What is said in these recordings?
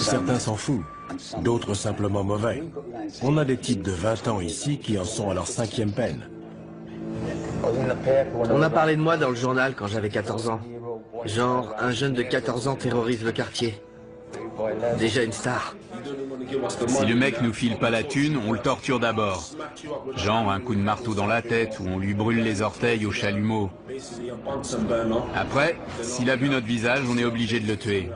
Certains s'en foutent, d'autres simplement mauvais. On a des types de 20 ans ici qui en sont à leur 5e peine. On a parlé de moi dans le journal quand j'avais 14 ans. Genre, un jeune de 14 ans terrorise le quartier. Déjà une star. Si le mec nous file pas la thune, on le torture d'abord. Genre un coup de marteau dans la tête ou on lui brûle les orteils au chalumeau. Après, s'il a vu notre visage, on est obligé de le tuer.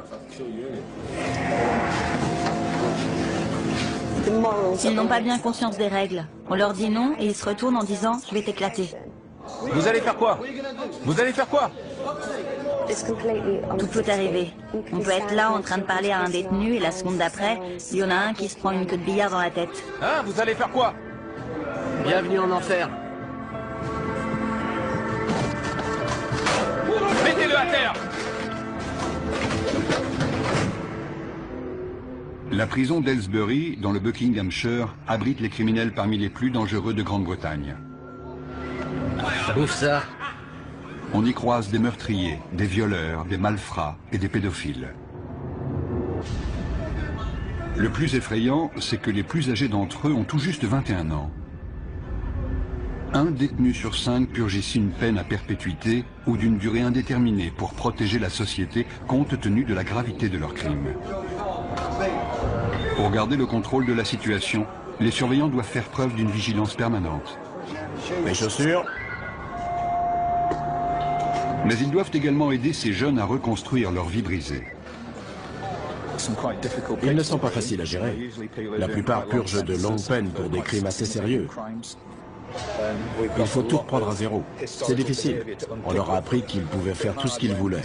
S'ils n'ont pas bien conscience des règles, on leur dit non et ils se retournent en disant « je vais t'éclater ». Vous allez faire quoi? Vous allez faire quoi? Tout peut arriver. On peut être là en train de parler à un détenu et la seconde d'après, il y en a un qui se prend une queue de billard dans la tête. Hein? Vous allez faire quoi? Bienvenue en enfer. Mettez-le à terre! La prison d'Aylesbury, dans le Buckinghamshire, abrite les criminels parmi les plus dangereux de Grande-Bretagne. Ouf ça. On y croise des meurtriers, des violeurs, des malfrats et des pédophiles. Le plus effrayant, c'est que les plus âgés d'entre eux ont tout juste 21 ans. Un détenu sur 5 purge ici une peine à perpétuité ou d'une durée indéterminée pour protéger la société compte tenu de la gravité de leurs crimes. Pour garder le contrôle de la situation, les surveillants doivent faire preuve d'une vigilance permanente. Mes chaussures? Mais ils doivent également aider ces jeunes à reconstruire leur vie brisée. Ils ne sont pas faciles à gérer. La plupart purgent de longues peines pour des crimes assez sérieux. Il faut tout reprendre à zéro. C'est difficile. On leur a appris qu'ils pouvaient faire tout ce qu'ils voulaient.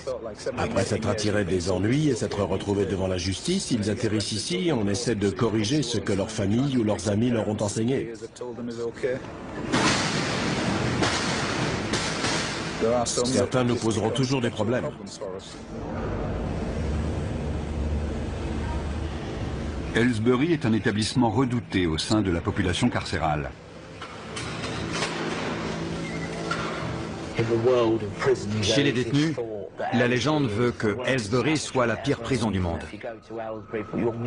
Après s'être attirés des ennuis et s'être retrouvés devant la justice, ils atterrissent ici et on essaie de corriger ce que leur famille ou leurs amis leur ont enseigné. Certains nous poseront toujours des problèmes. Aylesbury est un établissement redouté au sein de la population carcérale. Chez les détenus, la légende veut que Aylesbury soit la pire prison du monde.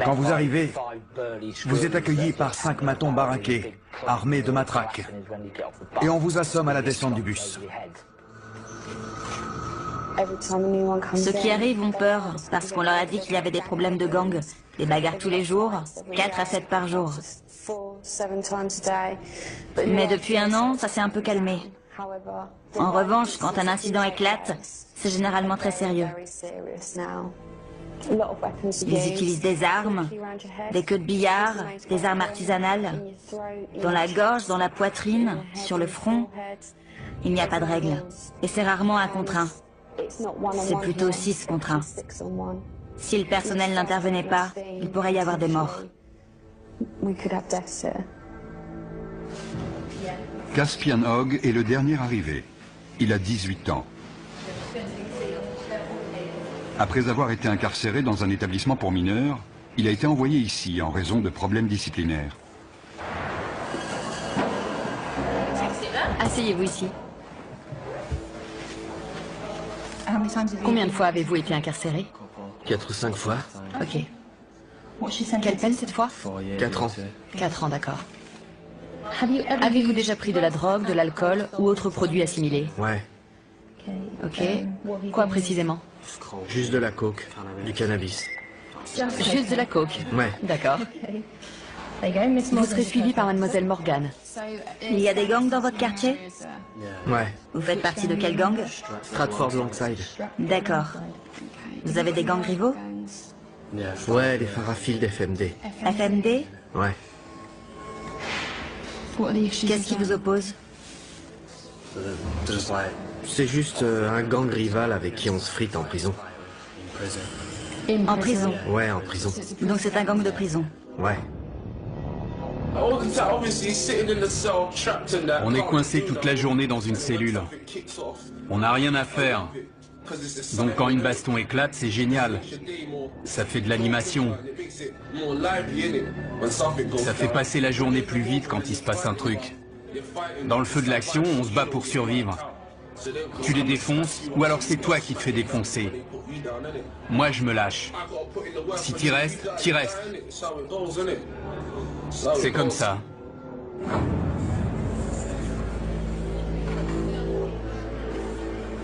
Quand vous arrivez, vous êtes accueilli par 5 matons baraqués, armés de matraques, et on vous assomme à la descente du bus. Ceux qui arrivent ont peur parce qu'on leur a dit qu'il y avait des problèmes de gang, des bagarres tous les jours, 4 à 7 par jour. Mais depuis un an, ça s'est un peu calmé. En revanche, quand un incident éclate, c'est généralement très sérieux. Ils utilisent des armes, des queues de billard, des armes artisanales, dans la gorge, dans la poitrine, sur le front. Il n'y a pas de règle. Et c'est rarement 1 contre 1. C'est plutôt 6 contre 1. Si le personnel n'intervenait pas, il pourrait y avoir des morts. Caspian Hogg est le dernier arrivé. Il a 18 ans. Après avoir été incarcéré dans un établissement pour mineurs, il a été envoyé ici en raison de problèmes disciplinaires. Asseyez-vous ici. Combien de fois avez-vous été incarcéré? 4 ou 5 fois. Ok. Quelle peine cette fois? 4 ans. 4 ans, d'accord. Avez-vous déjà pris de la drogue, de l'alcool ou autre produit assimilé? Ouais. Ok. Quoi précisément? Juste de la coke, du cannabis. Juste de la coke? Ouais. D'accord. Vous serez suivi par mademoiselle Morgan. Il y a des gangs dans votre quartier? Ouais. Vous faites partie de quel gang? Stratford Langside. D'accord. Vous avez des gangs rivaux? Ouais, les Farafield FMD. FMD? Ouais. Qu'est-ce qui vous oppose? C'est juste un gang rival avec qui on se frite en prison. En prison? Ouais, en prison. Donc c'est un gang de prison? Ouais. On est coincé toute la journée dans une cellule. On n'a rien à faire. Donc quand une baston éclate, c'est génial. Ça fait de l'animation. Ça fait passer la journée plus vite quand il se passe un truc. Dans le feu de l'action, on se bat pour survivre. Tu les défonces, ou alors c'est toi qui te fais défoncer. Moi, je me lâche. Si t'y restes, t'y restes. C'est comme ça.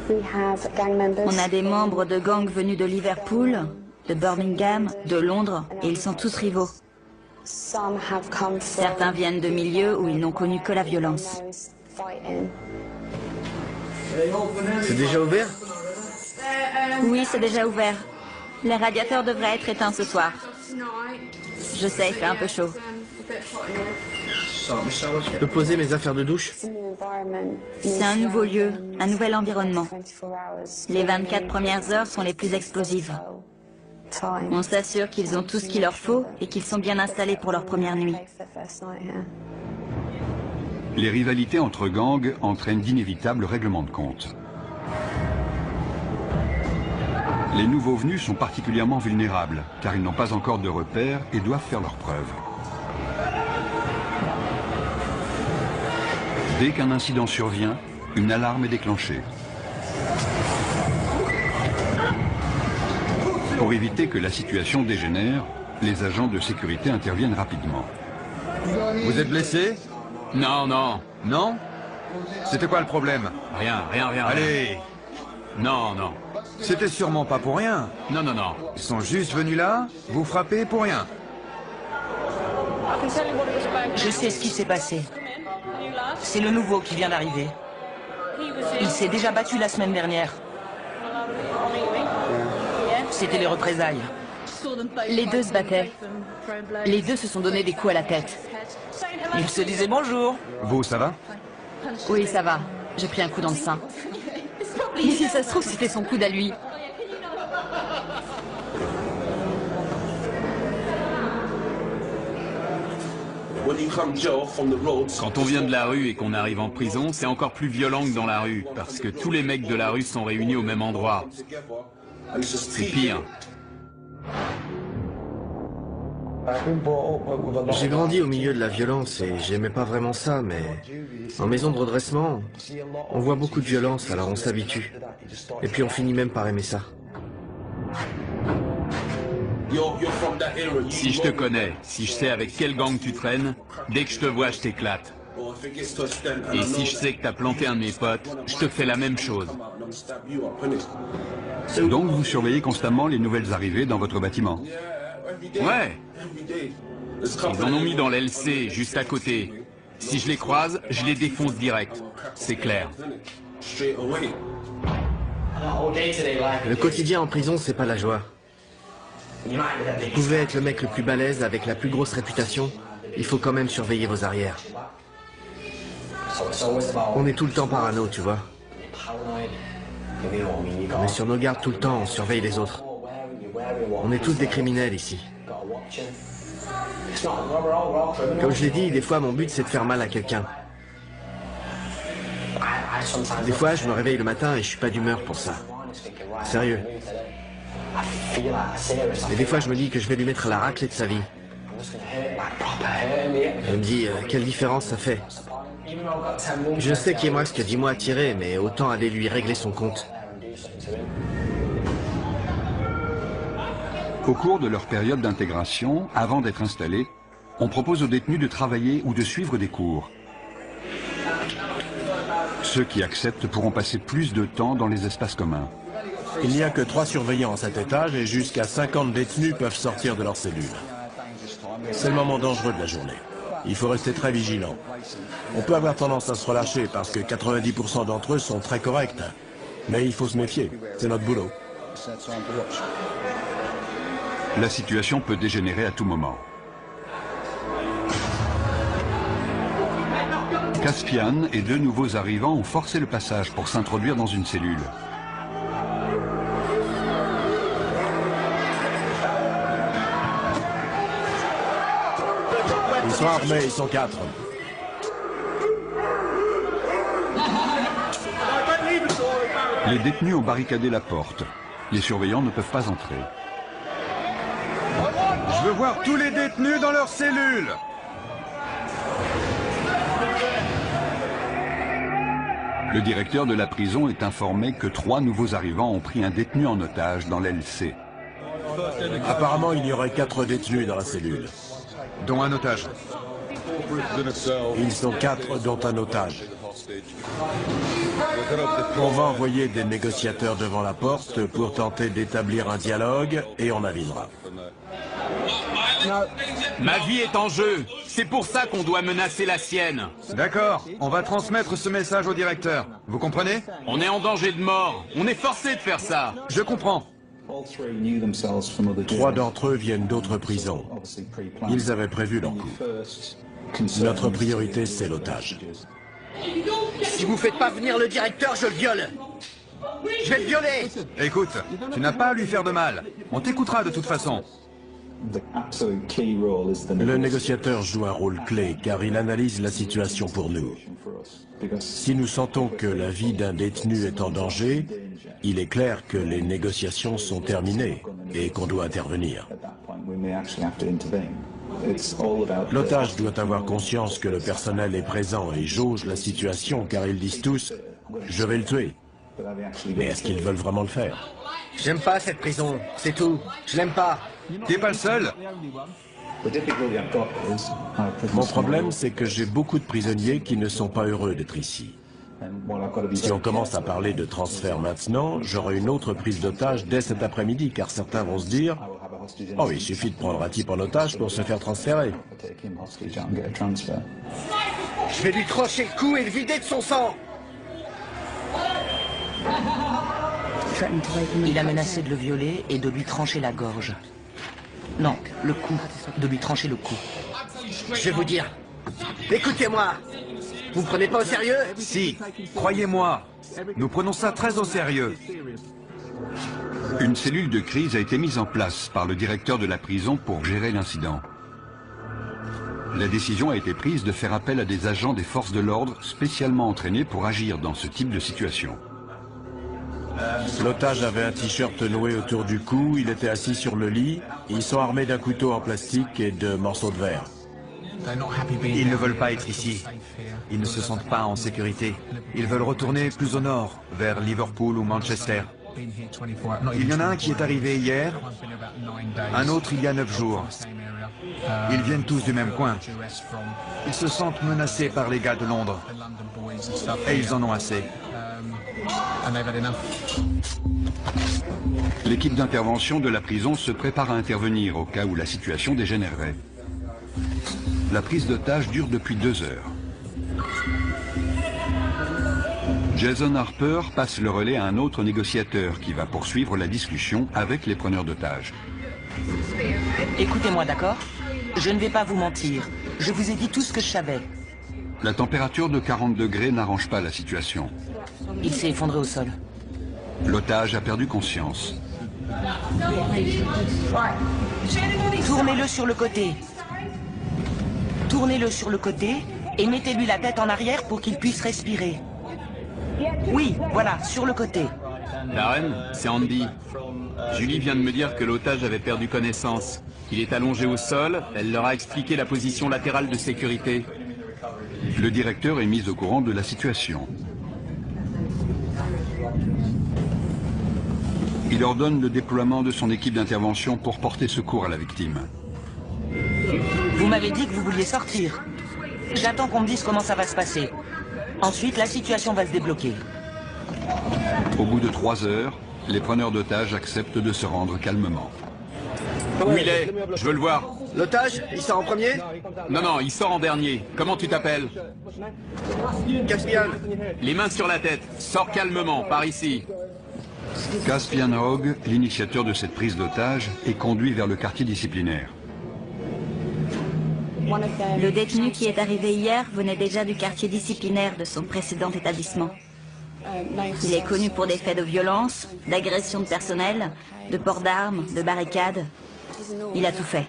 On a des membres de gangs venus de Liverpool, de Birmingham, de Londres, et ils sont tous rivaux. Certains viennent de milieux où ils n'ont connu que la violence. C'est déjà ouvert? Oui, c'est déjà ouvert. Les radiateurs devraient être éteints ce soir. Je sais, il fait un peu chaud. Je peux poser mes affaires de douche? C'est un nouveau lieu, un nouvel environnement. Les 24 premières heures sont les plus explosives. On s'assure qu'ils ont tout ce qu'il leur faut et qu'ils sont bien installés pour leur première nuit. Les rivalités entre gangs entraînent d'inévitables règlements de compte. Les nouveaux venus sont particulièrement vulnérables, car ils n'ont pas encore de repères et doivent faire leurs preuves. Dès qu'un incident survient, une alarme est déclenchée. Pour éviter que la situation dégénère, les agents de sécurité interviennent rapidement. Vous êtes blessé? Non, non. Non? C'était quoi le problème? Rien. Allez! Non, non. C'était sûrement pas pour rien. Non. Ils sont juste venus là, vous frapper pour rien. Je sais ce qui s'est passé. C'est le nouveau qui vient d'arriver. Il s'est déjà battu la semaine dernière. C'était les représailles. Les deux se battaient. Les deux se sont donné des coups à la tête. Ils se disaient bonjour. Vous, ça va? Oui, ça va. J'ai pris un coup dans le sein. Mais si ça se trouve, c'était son coude à lui. Quand on vient de la rue et qu'on arrive en prison, c'est encore plus violent que dans la rue, parce que tous les mecs de la rue sont réunis au même endroit. C'est pire. J'ai grandi au milieu de la violence et j'aimais pas vraiment ça, mais en maison de redressement, on voit beaucoup de violence, alors on s'habitue. Et puis on finit même par aimer ça. Si je te connais, si je sais avec quel gang tu traînes, dès que je te vois, je t'éclate. Et si je sais que t'as planté un de mes potes, je te fais la même chose. Donc vous surveillez constamment les nouvelles arrivées dans votre bâtiment. Ouais. Ils en ont mis dans l'LC, juste à côté. Si je les croise, je les défonce direct. C'est clair. Le quotidien en prison, c'est pas la joie. Vous pouvez être le mec le plus balèze avec la plus grosse réputation, il faut quand même surveiller vos arrières. On est tout le temps parano, tu vois. On est sur nos gardes tout le temps, on surveille les autres. On est tous des criminels ici. Comme je l'ai dit, des fois mon but c'est de faire mal à quelqu'un. Des fois je me réveille le matin et je suis pas d'humeur pour ça. Sérieux. Et des fois je me dis que je vais lui mettre la raclée de sa vie. Je me dis, quelle différence ça fait. Je sais qu'il me reste que 10 mois à tirer, mais autant aller lui régler son compte. Au cours de leur période d'intégration, avant d'être installés, on propose aux détenus de travailler ou de suivre des cours. Ceux qui acceptent pourront passer plus de temps dans les espaces communs. Il n'y a que 3 surveillants à cet étage et jusqu'à 50 détenus peuvent sortir de leur cellule. C'est le moment dangereux de la journée. Il faut rester très vigilant. On peut avoir tendance à se relâcher parce que 90% d'entre eux sont très corrects. Mais il faut se méfier, c'est notre boulot. La situation peut dégénérer à tout moment. Caspian et 2 nouveaux arrivants ont forcé le passage pour s'introduire dans une cellule. Ils sont armés, ils sont 4. Les détenus ont barricadé la porte. Les surveillants ne peuvent pas entrer. Je veux voir tous les détenus dans leur cellule. Le directeur de la prison est informé que 3 nouveaux arrivants ont pris un détenu en otage dans l'aile C. Apparemment, il y aurait 4 détenus dans la cellule. Dont un otage. Ils sont 4, dont un otage. On va envoyer des négociateurs devant la porte pour tenter d'établir un dialogue et on avisera. Ma vie est en jeu. C'est pour ça qu'on doit menacer la sienne. D'accord, on va transmettre ce message au directeur. Vous comprenez? On est en danger de mort. On est forcé de faire ça. Je comprends. 3 d'entre eux viennent d'autres prisons. Ils avaient prévu leur coup. Notre priorité, c'est l'otage. Si vous faites pas venir le directeur, je le viole. Je vais le violer. Écoute, tu n'as pas à lui faire de mal. On t'écoutera de toute façon. Le négociateur joue un rôle clé car il analyse la situation pour nous. Si nous sentons que la vie d'un détenu est en danger, il est clair que les négociations sont terminées et qu'on doit intervenir. L'otage doit avoir conscience que le personnel est présent et jauge la situation car ils disent tous « je vais le tuer ». Mais est-ce qu'ils veulent vraiment le faire? J'aime pas cette prison, c'est tout. Je l'aime pas. T'es pas le seul. Mon problème, c'est que j'ai beaucoup de prisonniers qui ne sont pas heureux d'être ici. Si on commence à parler de transfert maintenant, j'aurai une autre prise d'otage dès cet après-midi, car certains vont se dire « Oh, il suffit de prendre un type en otage pour se faire transférer. » Je vais lui trancher le cou et le vider de son sang. Il a menacé de le violer et de lui trancher la gorge. Non, le cou. De lui trancher le cou. Je vais vous dire. Écoutez-moi. Vous me prenez pas au sérieux? Si, croyez-moi, nous prenons ça très au sérieux. Une cellule de crise a été mise en place par le directeur de la prison pour gérer l'incident. La décision a été prise de faire appel à des agents des forces de l'ordre spécialement entraînés pour agir dans ce type de situation. L'otage avait un t-shirt noué autour du cou, il était assis sur le lit, ils sont armés d'un couteau en plastique et de morceaux de verre. Ils ne veulent pas être ici. Ils ne se sentent pas en sécurité. Ils veulent retourner plus au nord, vers Liverpool ou Manchester. Il y en a un qui est arrivé hier, un autre il y a 9 jours. Ils viennent tous du même coin. Ils se sentent menacés par les gars de Londres. Et ils en ont assez. L'équipe d'intervention de la prison se prépare à intervenir au cas où la situation dégénérerait. La prise d'otage dure depuis 2 heures. Jason Harper passe le relais à un autre négociateur qui va poursuivre la discussion avec les preneurs d'otages. Écoutez-moi, d'accord? Je ne vais pas vous mentir. Je vous ai dit tout ce que je savais. La température de 40 degrés n'arrange pas la situation. Il s'est effondré au sol. L'otage a perdu conscience. Tournez-le sur le côté. Tournez-le sur le côté et mettez-lui la tête en arrière pour qu'il puisse respirer. Oui, voilà, sur le côté. La reine, c'est Andy. Julie vient de me dire que l'otage avait perdu connaissance. Il est allongé au sol, elle leur a expliqué la position latérale de sécurité. Le directeur est mis au courant de la situation. Il ordonne le déploiement de son équipe d'intervention pour porter secours à la victime. Vous m'avez dit que vous vouliez sortir. J'attends qu'on me dise comment ça va se passer. Ensuite, la situation va se débloquer. Au bout de 3 heures, les preneurs d'otages acceptent de se rendre calmement. Où il est? Je veux le voir. L'otage, il sort en premier? Non, non, il sort en dernier. Comment tu t'appelles? Caspian. Les mains sur la tête. Sors calmement, par ici. Caspian Hogg, l'initiateur de cette prise d'otage, est conduit vers le quartier disciplinaire. Le détenu qui est arrivé hier venait déjà du quartier disciplinaire de son précédent établissement. Il est connu pour des faits de violence, d'agression de personnel, de port d'armes, de barricades. Il a tout fait.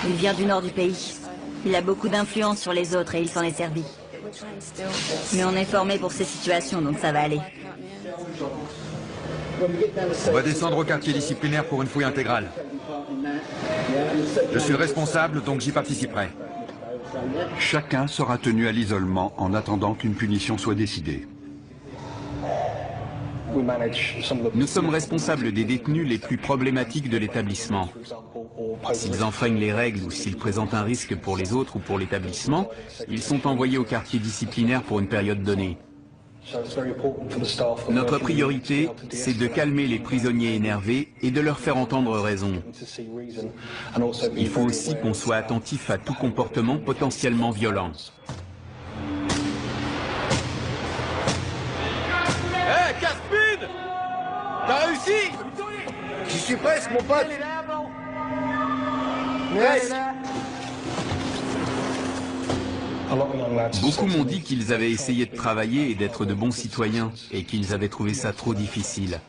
Il vient du nord du pays. Il a beaucoup d'influence sur les autres et il s'en est servi. Mais on est formé pour ces situations, donc ça va aller. On va descendre au quartier disciplinaire pour une fouille intégrale. Je suis le responsable, donc j'y participerai. Chacun sera tenu à l'isolement en attendant qu'une punition soit décidée. Nous sommes responsables des détenus les plus problématiques de l'établissement. S'ils enfreignent les règles ou s'ils présentent un risque pour les autres ou pour l'établissement, ils sont envoyés au quartier disciplinaire pour une période donnée. Notre priorité, c'est de calmer les prisonniers énervés et de leur faire entendre raison. Il faut aussi qu'on soit attentif à tout comportement potentiellement violent. Hé, Caspid! T'as réussi? J'y suis presque, mon pote! Presque! Beaucoup m'ont dit qu'ils avaient essayé de travailler et d'être de bons citoyens, et qu'ils avaient trouvé ça trop difficile.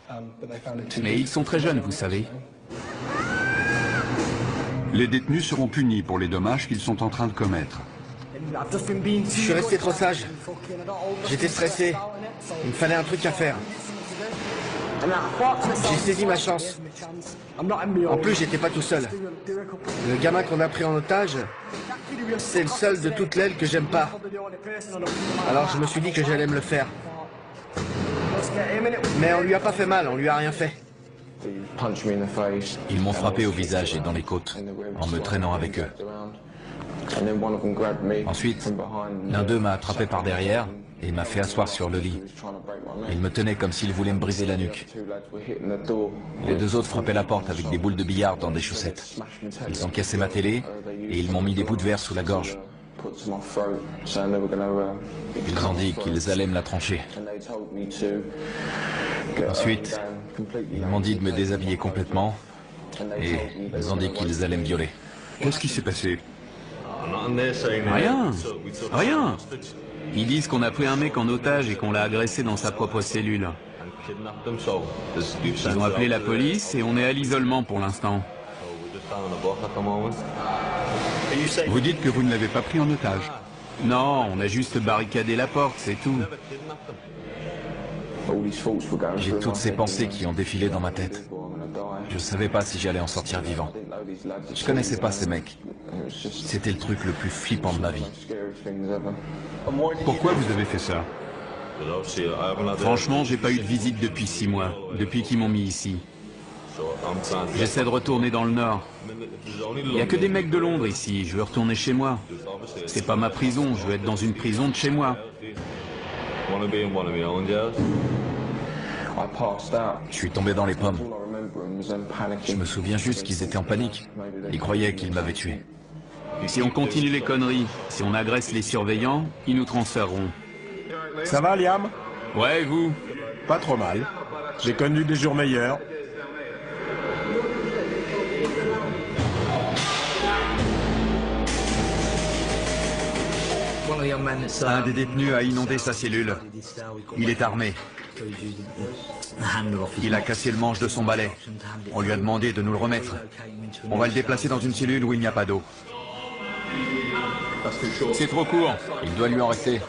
Mais ils sont très jeunes, vous savez. Les détenus seront punis pour les dommages qu'ils sont en train de commettre. Je suis resté trop sage. J'étais stressé. Il me fallait un truc à faire. J'ai saisi ma chance. En plus, j'étais pas tout seul. Le gamin qu'on a pris en otage, c'est le seul de toute l'aile que j'aime pas. Alors je me suis dit que j'allais me le faire. Mais on lui a pas fait mal, on lui a rien fait. Ils m'ont frappé au visage et dans les côtes, en me traînant avec eux. Ensuite, l'un d'eux m'a attrapé par derrière et m'a fait asseoir sur le lit. Il me tenait comme s'il voulait me briser la nuque. Les deux autres frappaient la porte avec des boules de billard dans des chaussettes. Ils ont cassé ma télé et ils m'ont mis des bouts de verre sous la gorge. Ils ont dit qu'ils allaient me la trancher. Ensuite, ils m'ont dit de me déshabiller complètement et ils ont dit qu'ils allaient me violer. Qu'est-ce qui s'est passé? Rien, rien. Ils disent qu'on a pris un mec en otage et qu'on l'a agressé dans sa propre cellule. Ils ont appelé la police et on est à l'isolement pour l'instant. Vous dites que vous ne l'avez pas pris en otage? Non, on a juste barricadé la porte, c'est tout. J'ai toutes ces pensées qui ont défilé dans ma tête. Je ne savais pas si j'allais en sortir vivant. Je connaissais pas ces mecs. C'était le truc le plus flippant de ma vie. Pourquoi vous avez fait ça? Franchement, j'ai pas eu de visite depuis 6 mois, depuis qu'ils m'ont mis ici. J'essaie de retourner dans le Nord. Il n'y a que des mecs de Londres ici, je veux retourner chez moi. C'est pas ma prison, je veux être dans une prison de chez moi. Je suis tombé dans les pommes. Je me souviens juste qu'ils étaient en panique. Ils croyaient qu'ils m'avaient tué. Si on continue les conneries, si on agresse les surveillants, ils nous transféreront. Ça va, Liam? Ouais, et vous? Pas trop mal. J'ai connu des jours meilleurs. Un des détenus a inondé sa cellule. Il est armé. Il a cassé le manche de son balai. On lui a demandé de nous le remettre. On va le déplacer dans une cellule où il n'y a pas d'eau. C'est trop court. Il doit lui en rester.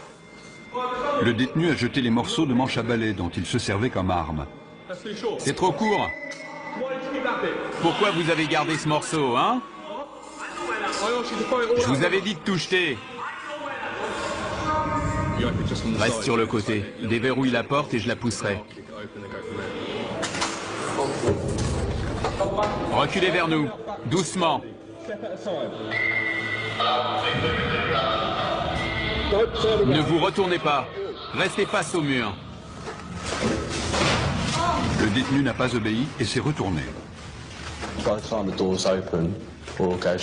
Le détenu a jeté les morceaux de manche à balai dont il se servait comme arme. C'est trop court. Pourquoi vous avez gardé ce morceau, hein? Je vous avais dit de tout jeter. Reste sur le côté. Déverrouille la porte et je la pousserai. Reculez vers nous. Doucement. Ne vous retournez pas. Restez face au mur. Le détenu n'a pas obéi et s'est retourné.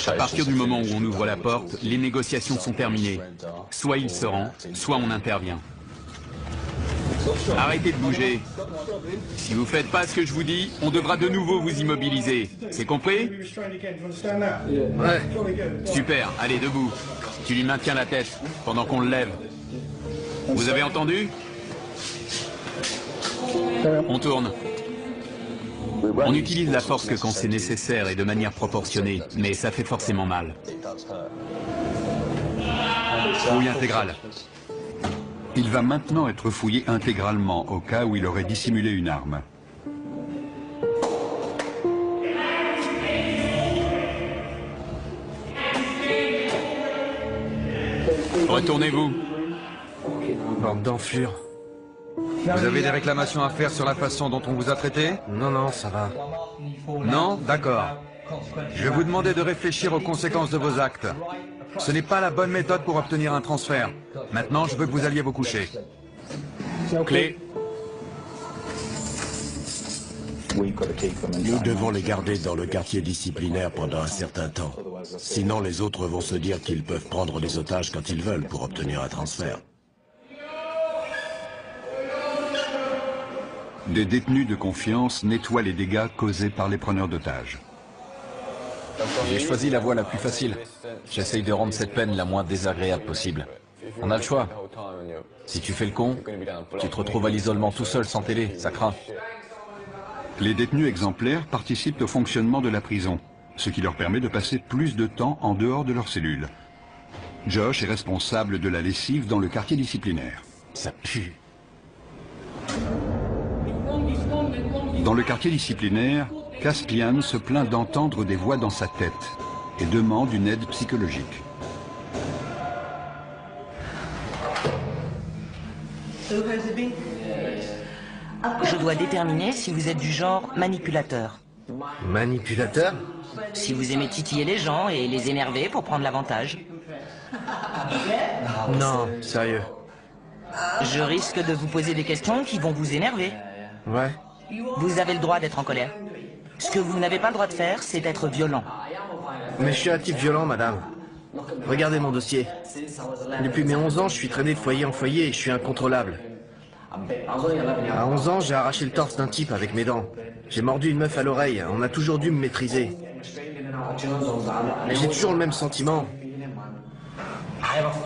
À partir du moment où on ouvre la porte, les négociations sont terminées. Soit il se rend, soit on intervient. Arrêtez de bouger. Si vous faites pas ce que je vous dis, on devra de nouveau vous immobiliser. C'est compris? Ouais. Super, allez, debout. Tu lui maintiens la tête pendant qu'on le lève. Vous avez entendu? On tourne. On utilise la force que quand c'est nécessaire et de manière proportionnée, mais ça fait forcément mal. Fouille intégrale. Il va maintenant être fouillé intégralement au cas où il aurait dissimulé une arme. Retournez-vous. Bande d'enflure. Vous avez des réclamations à faire sur la façon dont on vous a traité? Non, non, ça va. Non? D'accord. Je vais vous demander de réfléchir aux conséquences de vos actes. Ce n'est pas la bonne méthode pour obtenir un transfert. Maintenant, je veux que vous alliez vous coucher. Clé. Nous devons les garder dans le quartier disciplinaire pendant un certain temps. Sinon, les autres vont se dire qu'ils peuvent prendre des otages quand ils veulent pour obtenir un transfert. Des détenus de confiance nettoient les dégâts causés par les preneurs d'otages. J'ai choisi la voie la plus facile. J'essaye de rendre cette peine la moins désagréable possible. On a le choix. Si tu fais le con, tu te retrouves à l'isolement tout seul sans télé, ça craint. Les détenus exemplaires participent au fonctionnement de la prison, ce qui leur permet de passer plus de temps en dehors de leur cellule. Josh est responsable de la lessive dans le quartier disciplinaire. Ça pue. Dans le quartier disciplinaire, Caspian se plaint d'entendre des voix dans sa tête et demande une aide psychologique. Je dois déterminer si vous êtes du genre manipulateur. Manipulateur? Si vous aimez titiller les gens et les énerver pour prendre l'avantage. Non, sérieux. Je risque de vous poser des questions qui vont vous énerver. Ouais. Vous avez le droit d'être en colère. Ce que vous n'avez pas le droit de faire, c'est être violent. Mais je suis un type violent, madame. Regardez mon dossier. Depuis mes 11 ans, je suis traîné de foyer en foyer et je suis incontrôlable. À 11 ans, j'ai arraché le torse d'un type avec mes dents. J'ai mordu une meuf à l'oreille. On a toujours dû me maîtriser. J'ai toujours le même sentiment.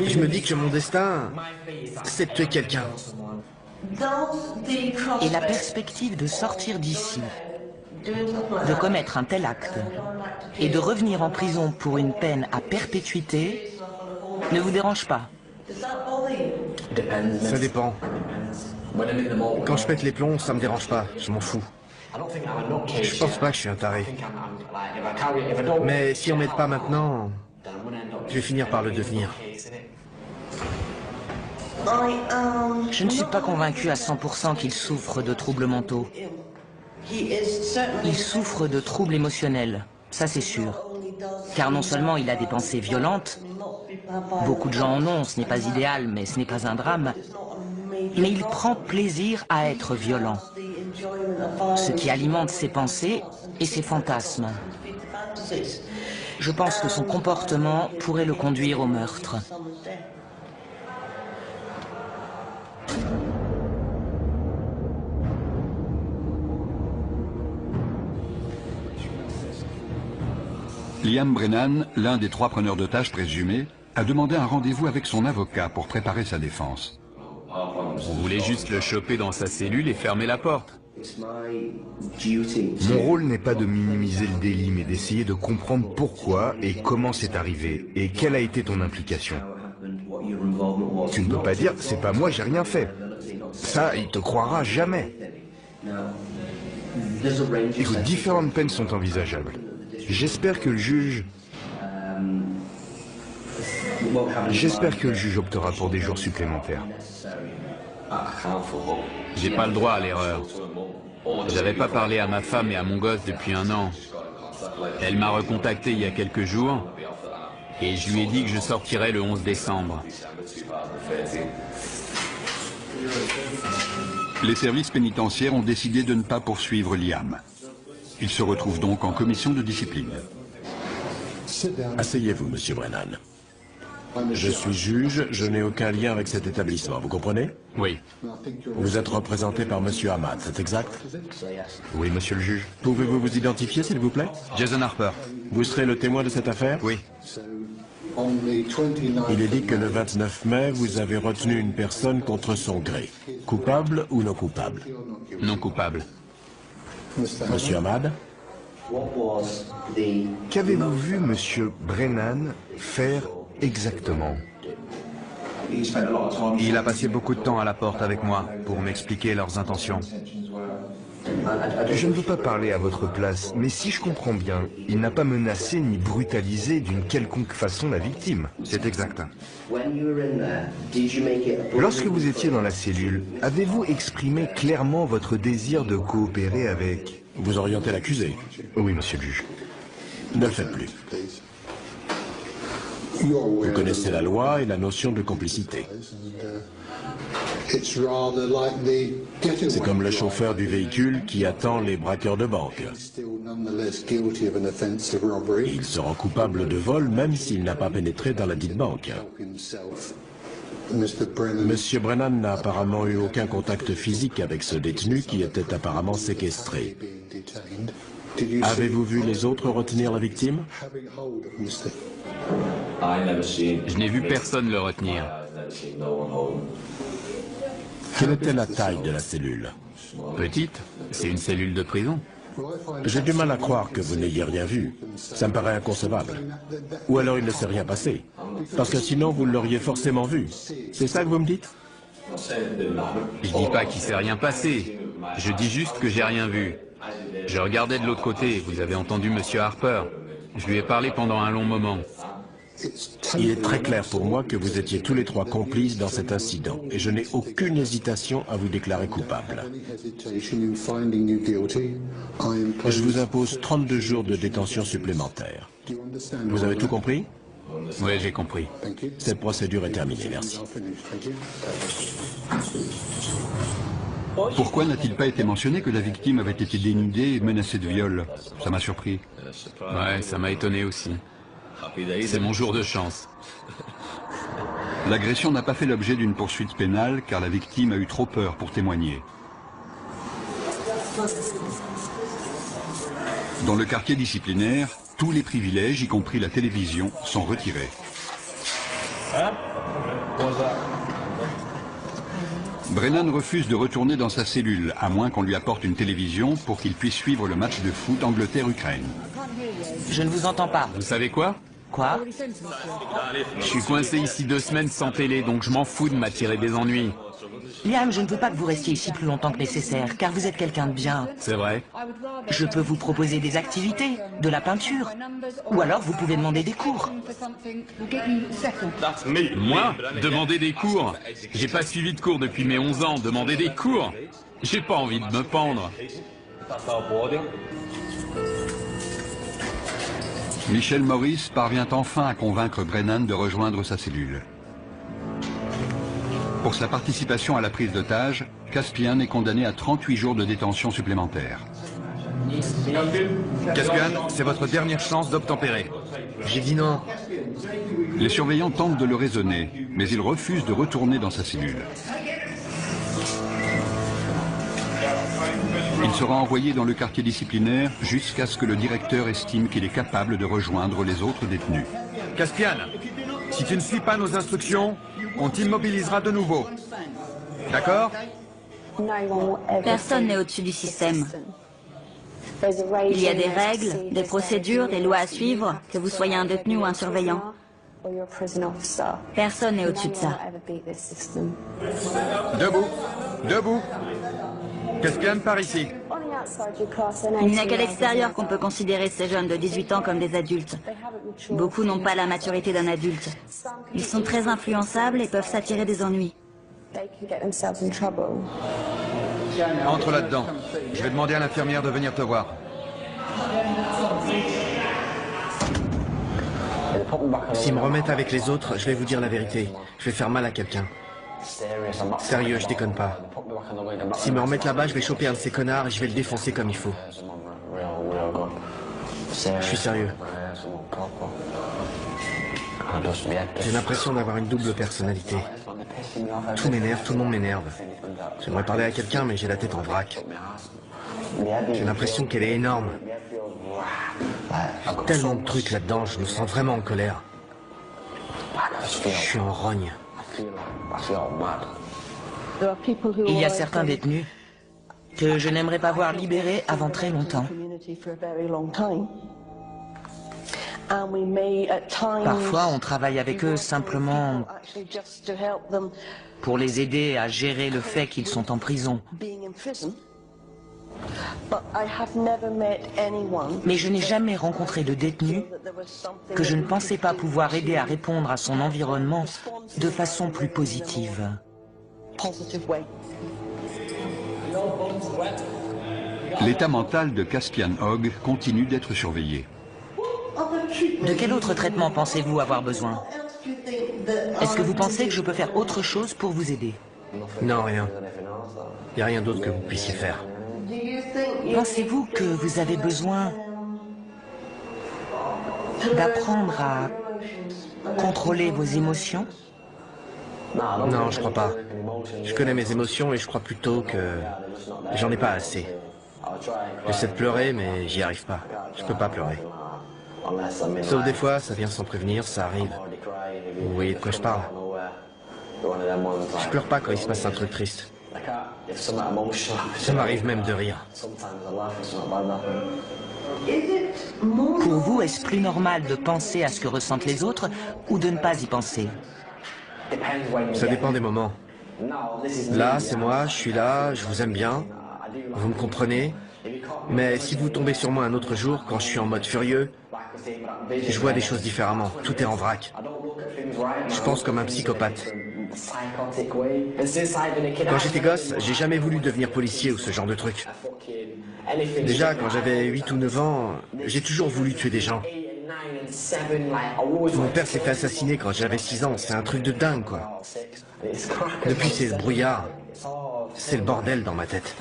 Je me dis que mon destin, c'est de tuer quelqu'un. Et la perspective de sortir d'ici, de commettre un tel acte, et de revenir en prison pour une peine à perpétuité, ne vous dérange pas? Ça dépend. Quand je pète les plombs, ça me dérange pas. Je m'en fous. Je pense pas que je suis un taré. Mais si on m'aide pas maintenant, je vais finir par le devenir. Je ne suis pas convaincu à 100% qu'il souffre de troubles mentaux. Il souffre de troubles émotionnels, ça c'est sûr. Car non seulement il a des pensées violentes, beaucoup de gens en ont, ce n'est pas idéal, mais ce n'est pas un drame, mais il prend plaisir à être violent, ce qui alimente ses pensées et ses fantasmes. Je pense que son comportement pourrait le conduire au meurtre. Liam Brennan, l'un des 3 preneurs d'otages présumés, a demandé un rendez-vous avec son avocat pour préparer sa défense. Vous voulez juste le choper dans sa cellule et fermer la porte. Mon rôle n'est pas de minimiser le délit, mais d'essayer de comprendre pourquoi et comment c'est arrivé, et quelle a été ton implication. Tu ne peux pas dire, c'est pas moi, j'ai rien fait. Ça, il te croira jamais. Écoute, différentes peines sont envisageables. J'espère que le juge optera pour des jours supplémentaires. J'ai pas le droit à l'erreur. J'avais pas parlé à ma femme et à mon gosse depuis 1 an. Elle m'a recontacté il y a quelques jours et je lui ai dit que je sortirais le 11 décembre. Les services pénitentiaires ont décidé de ne pas poursuivre Liam. Il se retrouve donc en commission de discipline. Asseyez-vous, monsieur Brennan. Je suis juge, je n'ai aucun lien avec cet établissement, vous comprenez? Oui. Vous êtes représenté par monsieur Ahmad, c'est exact? Oui, monsieur le juge. Pouvez-vous vous identifier, s'il vous plaît? Jason Harper. Vous serez le témoin de cette affaire? Oui. Il est dit que le 29 mai, vous avez retenu une personne contre son gré. Coupable ou non coupable? Non coupable. Monsieur Ahmad? Qu'avez-vous vu monsieur Brennan faire exactement? Il a passé beaucoup de temps à la porte avec moi pour m'expliquer leurs intentions. Je ne veux pas parler à votre place, mais si je comprends bien, il n'a pas menacé ni brutalisé d'une quelconque façon la victime. C'est exact. Lorsque vous étiez dans la cellule, avez-vous exprimé clairement votre désir de coopérer avec... Vous orientez l'accusé. Oui, monsieur le juge. Ne le faites plus. Vous connaissez la loi et la notion de complicité. C'est comme le chauffeur du véhicule qui attend les braqueurs de banque. Il se rend coupable de vol même s'il n'a pas pénétré dans la dite banque. Monsieur Brennan n'a apparemment eu aucun contact physique avec ce détenu qui était apparemment séquestré. Avez-vous vu les autres retenir la victime? Je n'ai vu personne le retenir. Quelle était la taille de la cellule? Petite, c'est une cellule de prison. J'ai du mal à croire que vous n'ayez rien vu. Ça me paraît inconcevable. Ou alors il ne s'est rien passé. Parce que sinon vous l'auriez forcément vu. C'est ça que vous me dites? Je dis pas qu'il s'est rien passé. Je dis juste que j'ai rien vu. Je regardais de l'autre côté. Vous avez entendu Monsieur Harper. Je lui ai parlé pendant un long moment. Il est très clair pour moi que vous étiez tous les trois complices dans cet incident et je n'ai aucune hésitation à vous déclarer coupable. Je vous impose 32 jours de détention supplémentaire. Vous avez tout compris? Oui, j'ai compris. Cette procédure est terminée, merci. Pourquoi n'a-t-il pas été mentionné que la victime avait été dénudée et menacée de viol? Ça m'a surpris. Ouais, ça m'a étonné aussi. C'est mon jour de chance. L'agression n'a pas fait l'objet d'une poursuite pénale car la victime a eu trop peur pour témoigner. Dans le quartier disciplinaire, tous les privilèges, y compris la télévision, sont retirés. Brennan refuse de retourner dans sa cellule, à moins qu'on lui apporte une télévision pour qu'il puisse suivre le match de foot Angleterre-Ukraine. Je ne vous entends pas. Vous savez quoi? Quoi? Je suis coincé ici 2 semaines sans télé, donc je m'en fous de m'attirer des ennuis. Liam, je ne veux pas que vous restiez ici plus longtemps que nécessaire, car vous êtes quelqu'un de bien. C'est vrai. Je peux vous proposer des activités, de la peinture, ou alors vous pouvez demander des cours. Moi? Demander des cours? J'ai pas suivi de cours depuis mes 11 ans, demander des cours? J'ai pas envie de me pendre. Michel Morris parvient enfin à convaincre Brennan de rejoindre sa cellule. Pour sa participation à la prise d'otage, Caspian est condamné à 38 jours de détention supplémentaire. Caspian, c'est votre dernière chance d'obtempérer. J'ai dit non. Les surveillants tentent de le raisonner, mais il refuse de retourner dans sa cellule. Il sera envoyé dans le quartier disciplinaire jusqu'à ce que le directeur estime qu'il est capable de rejoindre les autres détenus. Caspian, si tu ne suis pas nos instructions, on t'immobilisera de nouveau. D'accord? Personne n'est au-dessus du système. Il y a des règles, des procédures, des lois à suivre, que vous soyez un détenu ou un surveillant. Personne n'est au-dessus de ça. Debout. Debout. Caspian, par ici. Il n'y a qu'à l'extérieur qu'on peut considérer ces jeunes de 18 ans comme des adultes. Beaucoup n'ont pas la maturité d'un adulte. Ils sont très influençables et peuvent s'attirer des ennuis. Entre là-dedans. Je vais demander à l'infirmière de venir te voir. S'ils me remettent avec les autres, je vais vous dire la vérité. Je vais faire mal à quelqu'un. Sérieux, je déconne pas. S'ils me remettent là-bas, je vais choper un de ces connards et je vais le défoncer comme il faut. Je suis sérieux. J'ai l'impression d'avoir une double personnalité. Tout m'énerve, tout le monde m'énerve. J'aimerais parler à quelqu'un, mais j'ai la tête en vrac. J'ai l'impression qu'elle est énorme. Tellement de trucs là-dedans, je me sens vraiment en colère. Je suis en rogne. Il y a certains détenus que je n'aimerais pas voir libérés avant très longtemps. Parfois, on travaille avec eux simplement pour les aider à gérer le fait qu'ils sont en prison. Mais je n'ai jamais rencontré de détenu que je ne pensais pas pouvoir aider à répondre à son environnement de façon plus positive. L'état mental de Caspian Hogg continue d'être surveillé. De quel autre traitement pensez-vous avoir besoin? Est-ce que vous pensez que je peux faire autre chose pour vous aider? Non, rien. Il n'y a rien d'autre que vous puissiez faire. Pensez-vous que vous avez besoin d'apprendre à contrôler vos émotions? Non, je crois pas. Je connais mes émotions et je crois plutôt que j'en ai pas assez. J'essaie de pleurer, mais j'y arrive pas. Je peux pas pleurer. Sauf des fois, ça vient sans prévenir, ça arrive. Vous voyez de quoi je parle? Je pleure pas quand il se passe un truc triste. Ça m'arrive même de rire. Pour vous, est-ce plus normal de penser à ce que ressentent les autres ou de ne pas y penser? Ça dépend des moments. Là, c'est moi, je suis là, je vous aime bien. Vous me comprenez? Mais si vous tombez sur moi un autre jour, quand je suis en mode furieux, je vois des choses différemment. Tout est en vrac. Je pense comme un psychopathe. Quand j'étais gosse, j'ai jamais voulu devenir policier ou ce genre de truc. Déjà, quand j'avais 8 ou 9 ans, j'ai toujours voulu tuer des gens. Mon père s'est fait assassiner quand j'avais 6 ans. C'est un truc de dingue, quoi. Depuis, c'est ce brouillard. C'est le bordel dans ma tête.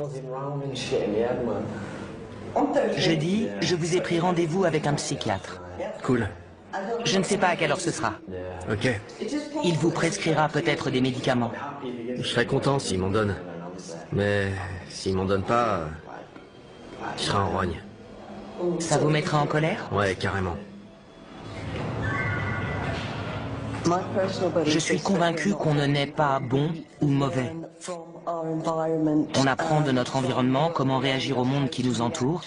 Jeudi, je vous ai pris rendez-vous avec un psychiatre. Cool. Je ne sais pas à quelle heure ce sera. Ok. Il vous prescrira peut-être des médicaments. Je serais content s'il m'en donne. Mais s'il m'en donne pas, je serai en rogne. Ça vous mettra en colère? Ouais, carrément. Je suis convaincu qu'on ne naît pas bon ou mauvais. On apprend de notre environnement comment réagir au monde qui nous entoure.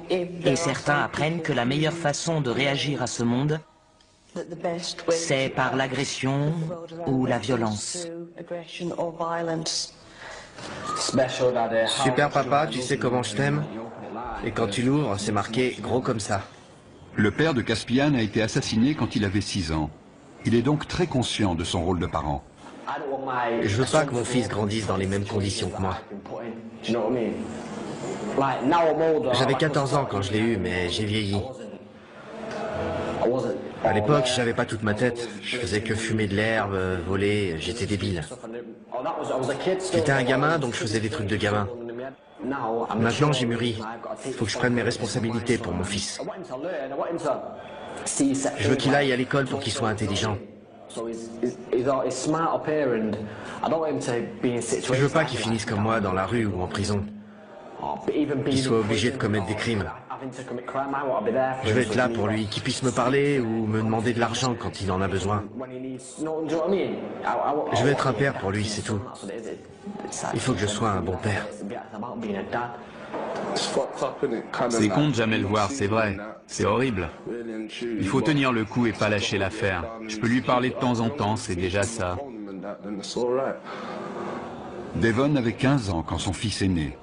Et certains apprennent que la meilleure façon de réagir à ce monde, c'est par l'agression ou la violence. Super papa, tu sais comment je t'aime? Et quand tu l'ouvres, c'est marqué gros comme ça. Le père de Caspian a été assassiné quand il avait 6 ans. Il est donc très conscient de son rôle de parent. Je veux pas que mon fils grandisse dans les mêmes conditions que moi. J'avais 14 ans quand je l'ai eu, mais j'ai vieilli. À l'époque, j'avais pas toute ma tête. Je faisais que fumer de l'herbe, voler, j'étais débile. J'étais un gamin, donc je faisais des trucs de gamin. Maintenant, j'ai mûri. Il faut que je prenne mes responsabilités pour mon fils. Je veux qu'il aille à l'école pour qu'il soit intelligent. Je veux pas qu'il finisse comme moi dans la rue ou en prison. Qu'il soit obligé de commettre des crimes. Je vais être là pour lui, qu'il puisse me parler ou me demander de l'argent quand il en a besoin. Je vais être un père pour lui, c'est tout. Il faut que je sois un bon père. C'est con de jamais le voir, c'est vrai. C'est horrible. Il faut tenir le coup et pas lâcher l'affaire. Je peux lui parler de temps en temps, c'est déjà ça. Devon avait 15 ans quand son fils est né.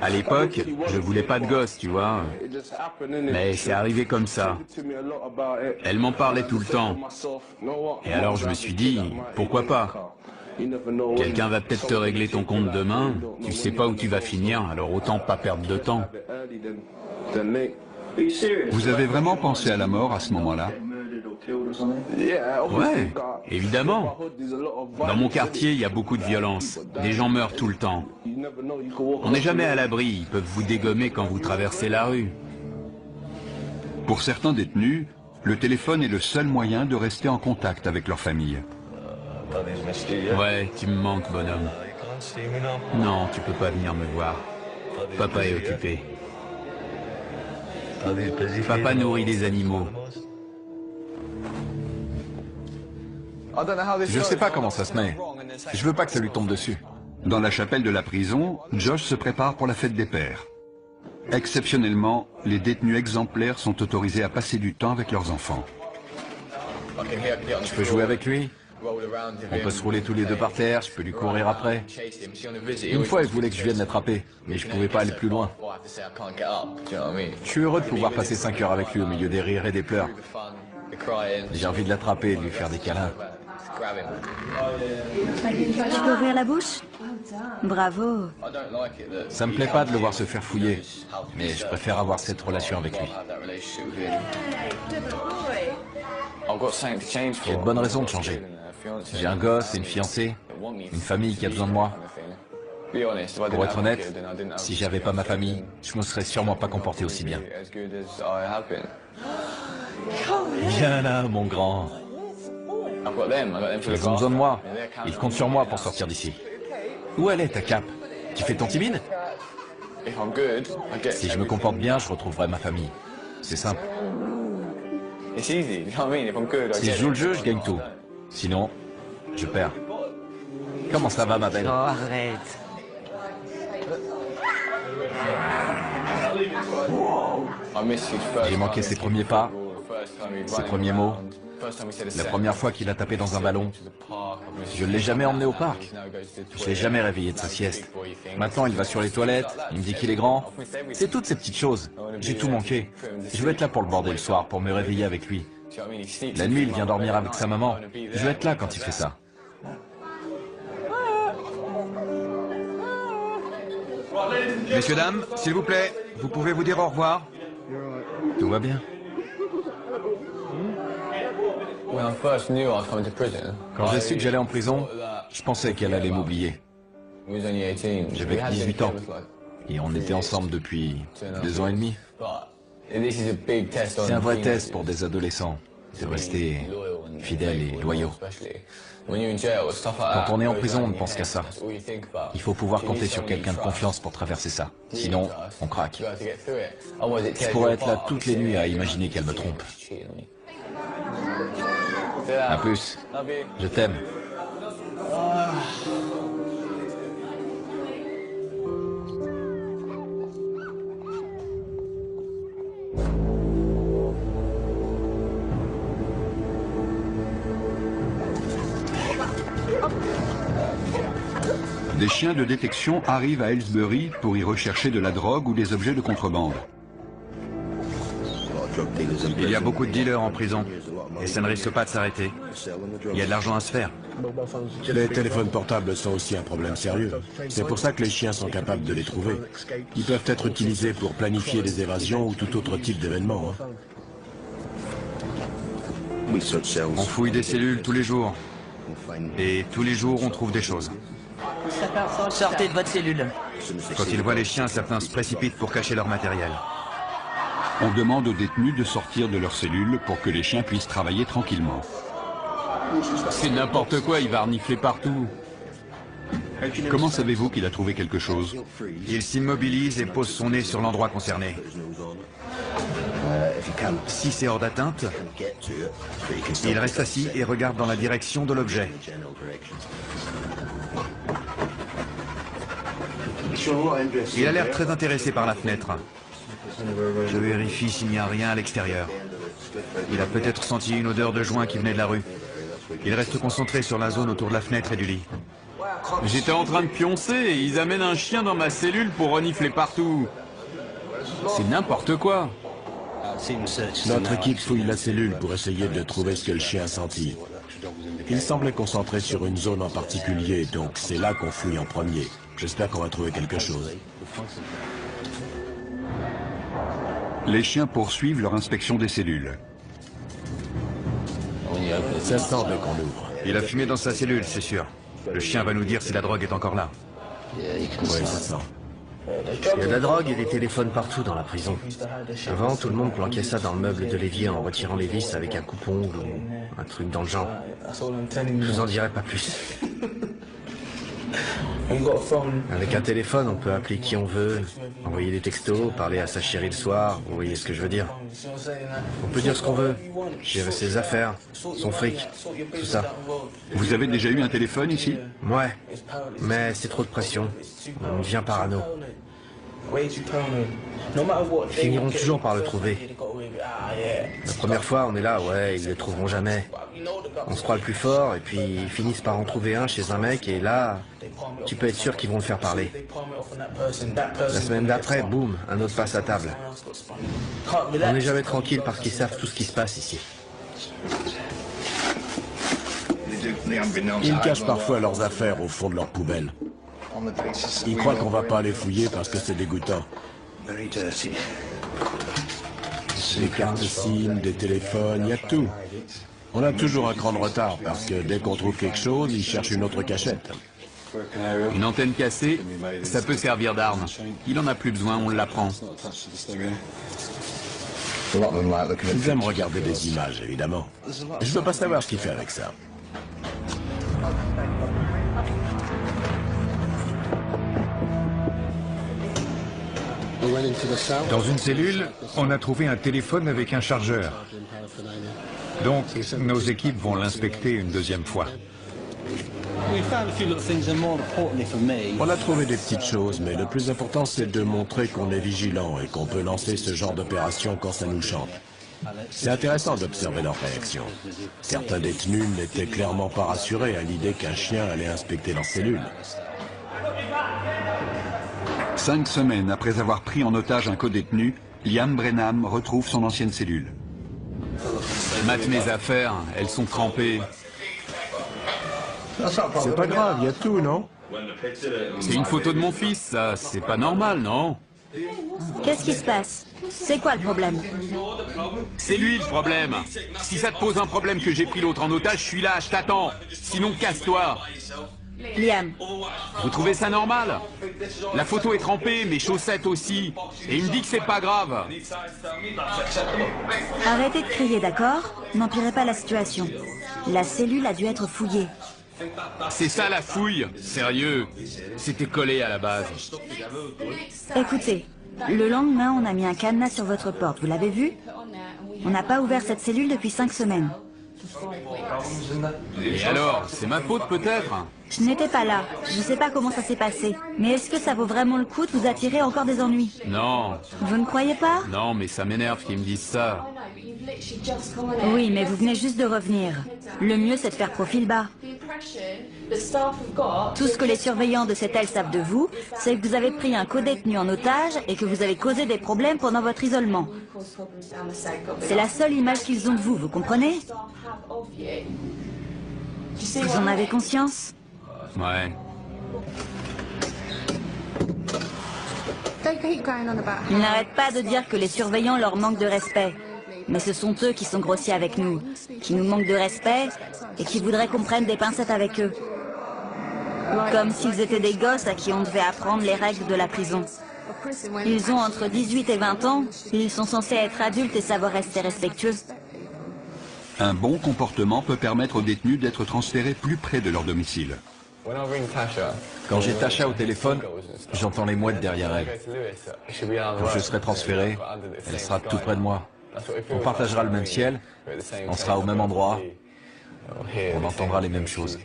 À l'époque, je voulais pas de gosse, tu vois. Mais c'est arrivé comme ça. Elle m'en parlait tout le temps. Et alors je me suis dit, pourquoi pas? Quelqu'un va peut-être te régler ton compte demain. Tu sais pas où tu vas finir, alors autant pas perdre de temps. Vous avez vraiment pensé à la mort à ce moment-là? Ouais, évidemment. Dans mon quartier, il y a beaucoup de violence. Des gens meurent tout le temps. On n'est jamais à l'abri, ils peuvent vous dégommer quand vous traversez la rue. Pour certains détenus, le téléphone est le seul moyen de rester en contact avec leur famille. Ouais, tu me manques, bonhomme. Non, tu peux pas venir me voir. Papa est occupé. Papa nourrit des animaux. Je sais pas comment ça se met. Je veux pas que ça lui tombe dessus. Dans la chapelle de la prison, Josh se prépare pour la fête des pères. Exceptionnellement, les détenus exemplaires sont autorisés à passer du temps avec leurs enfants. Je peux jouer avec lui? On peut se rouler tous les deux par terre, je peux lui courir après. Une fois, il voulait que je vienne l'attraper, mais je pouvais pas aller plus loin. Je suis heureux de pouvoir passer 5 heures avec lui au milieu des rires et des pleurs. J'ai envie de l'attraper et de lui faire des câlins. Tu peux ouvrir la bouche? Bravo. Ça me plaît pas de le voir se faire fouiller, mais je préfère avoir cette relation avec lui. J'ai de bonnes raisons de changer. J'ai un gosse et une fiancée, une famille qui a besoin de moi. Pour être honnête, si j'avais pas ma famille, je me serais sûrement pas comporté aussi bien. Viens là, mon grand. Ils ont besoin de moi. Ils comptent sur moi pour sortir d'ici. Où elle est, ta cape? Tu fais ton timide? Si je me comporte bien, je retrouverai ma famille. C'est simple. Si je joue le jeu, je gagne tout. Sinon, je perds. Comment ça va, ma belle? Oh, arrête. J'ai manqué ses premiers pas, ses premiers mots. La première fois qu'il a tapé dans un ballon, je ne l'ai jamais emmené au parc. Je ne l'ai jamais réveillé de sa sieste. Maintenant, il va sur les toilettes, il me dit qu'il est grand. C'est toutes ces petites choses. J'ai tout manqué. Je veux être là pour le border le soir, pour me réveiller avec lui. La nuit, il vient dormir avec sa maman. Je veux être là quand il fait ça. Messieurs, dames, s'il vous plaît, vous pouvez vous dire au revoir? Tout va bien. Quand j'ai su que j'allais en prison, je pensais qu'elle allait m'oublier. J'avais 18 ans et on était ensemble depuis 2 ans et demi. C'est un vrai test pour des adolescents de rester fidèles et loyaux. Quand on est en prison, on ne pense qu'à ça. Il faut pouvoir compter sur quelqu'un de confiance pour traverser ça. Sinon, on craque. Je pourrais être là toutes les nuits à imaginer qu'elle me trompe. À plus. Je t'aime. Des chiens de détection arrivent à Aylesbury pour y rechercher de la drogue ou des objets de contrebande. Il y a beaucoup de dealers en prison, et ça ne risque pas de s'arrêter. Il y a de l'argent à se faire. Les téléphones portables sont aussi un problème sérieux. C'est pour ça que les chiens sont capables de les trouver. Ils peuvent être utilisés pour planifier des évasions ou tout autre type d'événement. On fouille des cellules tous les jours. Et tous les jours, on trouve des choses. Sortez de votre cellule. Quand ils voient les chiens, certains se précipitent pour cacher leur matériel. On demande aux détenus de sortir de leur cellule pour que les chiens puissent travailler tranquillement. C'est n'importe quoi, il va renifler partout. Comment savez-vous qu'il a trouvé quelque chose? Il s'immobilise et pose son nez sur l'endroit concerné. Si c'est hors d'atteinte, il reste assis et regarde dans la direction de l'objet. Il a l'air très intéressé par la fenêtre. Je vérifie s'il n'y a rien à l'extérieur. Il a peut-être senti une odeur de joint qui venait de la rue. Il reste concentré sur la zone autour de la fenêtre et du lit. J'étais en train de pioncer et ils amènent un chien dans ma cellule pour renifler partout. C'est n'importe quoi. Notre équipe fouille la cellule pour essayer de trouver ce que le chien a senti. Il semblait concentré sur une zone en particulier, donc c'est là qu'on fouille en premier. J'espère qu'on va trouver quelque chose. Les chiens poursuivent leur inspection des cellules. Ça sent dès qu'on ouvre. Il a fumé dans sa cellule, c'est sûr. Le chien va nous dire si la drogue est encore là. Oui, ça sent. Il y a de la drogue et des téléphones partout dans la prison. Avant, tout le monde planquait ça dans le meuble de l'évier en retirant les vis avec un coupon ou un truc dans le genre. Je vous en dirai pas plus. Avec un téléphone, on peut appeler qui on veut, envoyer des textos, parler à sa chérie le soir, vous voyez ce que je veux dire. On peut dire ce qu'on veut, gérer ses affaires, son fric, tout ça. Vous avez déjà eu un téléphone ici? Ouais, mais c'est trop de pression. On devient parano. Ils finiront toujours par le trouver. La première fois, on est là, ouais, ils le trouveront jamais. On se croit le plus fort, et puis ils finissent par en trouver un chez un mec, et là, tu peux être sûr qu'ils vont le faire parler. La semaine d'après, boum, un autre passe à table. On n'est jamais tranquille parce qu'ils savent tout ce qui se passe ici. Ils cachent parfois leurs affaires au fond de leur poubelle. Ils croient qu'on va pas les fouiller parce que c'est dégoûtant. Des cartes SIM, des téléphones, il y a tout. On a toujours un cran de retard parce que dès qu'on trouve quelque chose, ils cherchent une autre cachette. Une antenne cassée, ça peut servir d'arme. Il en a plus besoin, on l'apprend. Ils aiment regarder des images, évidemment. Je veux pas savoir ce qu'il fait avec ça. Dans une cellule, on a trouvé un téléphone avec un chargeur. Donc, nos équipes vont l'inspecter une deuxième fois. On a trouvé des petites choses, mais le plus important, c'est de montrer qu'on est vigilant et qu'on peut lancer ce genre d'opération quand ça nous chante. C'est intéressant d'observer leur réaction. Certains détenus n'étaient clairement pas rassurés à l'idée qu'un chien allait inspecter leur cellule. 5 semaines après avoir pris en otage un codétenu, Liam Brenham retrouve son ancienne cellule. Mate mes affaires, elles sont trempées. C'est pas grave, il y a tout, non? C'est une photo de mon fils, ça. C'est pas normal, non? Qu'est-ce qui se passe? C'est quoi le problème? C'est lui le problème. Si ça te pose un problème que j'ai pris l'autre en otage, je suis là, je t'attends. Sinon, casse-toi. Liam. Vous trouvez ça normal? La photo est trempée, mes chaussettes aussi. Et il me dit que c'est pas grave. Arrêtez de crier, d'accord? N'empirez pas la situation. La cellule a dû être fouillée. C'est ça la fouille. Sérieux. C'était collé à la base. Écoutez, le lendemain, on a mis un cadenas sur votre porte. Vous l'avez vu? On n'a pas ouvert cette cellule depuis 5 semaines. Et alors, c'est ma faute peut-être? Je n'étais pas là. Je ne sais pas comment ça s'est passé. Mais est-ce que ça vaut vraiment le coup de vous attirer encore des ennuis? Non. Vous ne croyez pas? Non, mais ça m'énerve qu'ils me disent ça. Oui, mais vous venez juste de revenir. Le mieux, c'est de faire profil bas. Tout ce que les surveillants de cette aile savent de vous, c'est que vous avez pris un codétenu en otage et que vous avez causé des problèmes pendant votre isolement. C'est la seule image qu'ils ont de vous, vous comprenez? Vous en avez conscience? Ouais. Ils n'arrêtent pas de dire que les surveillants leur manquent de respect. Mais ce sont eux qui sont grossiers avec nous, qui nous manquent de respect et qui voudraient qu'on prenne des pincettes avec eux. Comme s'ils étaient des gosses à qui on devait apprendre les règles de la prison. Ils ont entre 18 et 20 ans, ils sont censés être adultes et savoir rester respectueux. Un bon comportement peut permettre aux détenus d'être transférés plus près de leur domicile. Quand j'ai Tasha au téléphone, j'entends les mouettes derrière elle. Quand je serai transféré, elle sera tout près de moi. On partagera le même ciel, on sera au même endroit, on entendra les mêmes choses.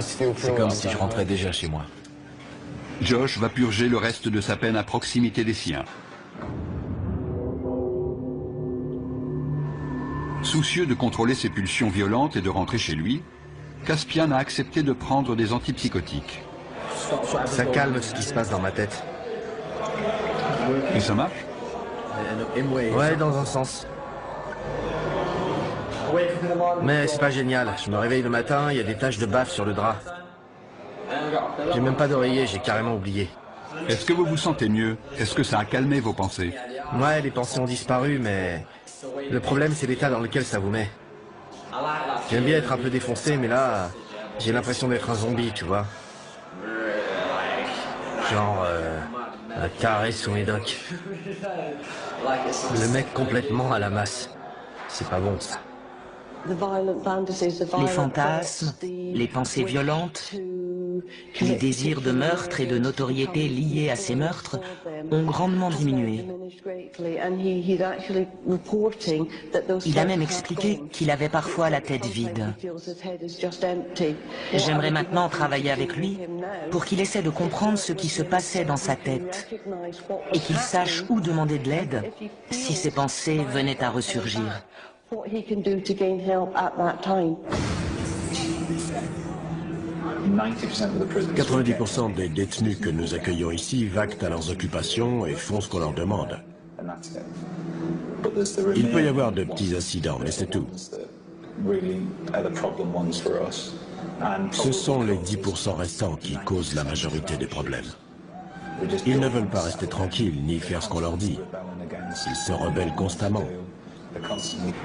C'est comme si je rentrais déjà chez moi. Josh va purger le reste de sa peine à proximité des siens. Soucieux de contrôler ses pulsions violentes et de rentrer chez lui, Caspian a accepté de prendre des antipsychotiques. Ça calme ce qui se passe dans ma tête. Et ça marche? Ouais, dans un sens. Mais c'est pas génial. Je me réveille le matin, il y a des taches de baffe sur le drap. J'ai même pas d'oreiller, j'ai carrément oublié. Est-ce que vous vous sentez mieux? Est-ce que ça a calmé vos pensées? Ouais, les pensées ont disparu, mais le problème, c'est l'état dans lequel ça vous met. J'aime bien être un peu défoncé, mais là, j'ai l'impression d'être un zombie, tu vois. Genre, un taré sous médoc. Le mec complètement à la masse. C'est pas bon, ça. Les fantasmes, les pensées violentes, Les désirs de meurtre et de notoriété liés à ces meurtres ont grandement diminué. Il a même expliqué qu'il avait parfois la tête vide. J'aimerais maintenant travailler avec lui pour qu'il essaie de comprendre ce qui se passait dans sa tête et qu'il sache où demander de l'aide si ses pensées venaient à ressurgir. 90% des détenus que nous accueillons ici vaquent à leurs occupations et font ce qu'on leur demande. Il peut y avoir de petits incidents, mais c'est tout. Ce sont les 10% restants qui causent la majorité des problèmes. Ils ne veulent pas rester tranquilles ni faire ce qu'on leur dit. Ils se rebellent constamment.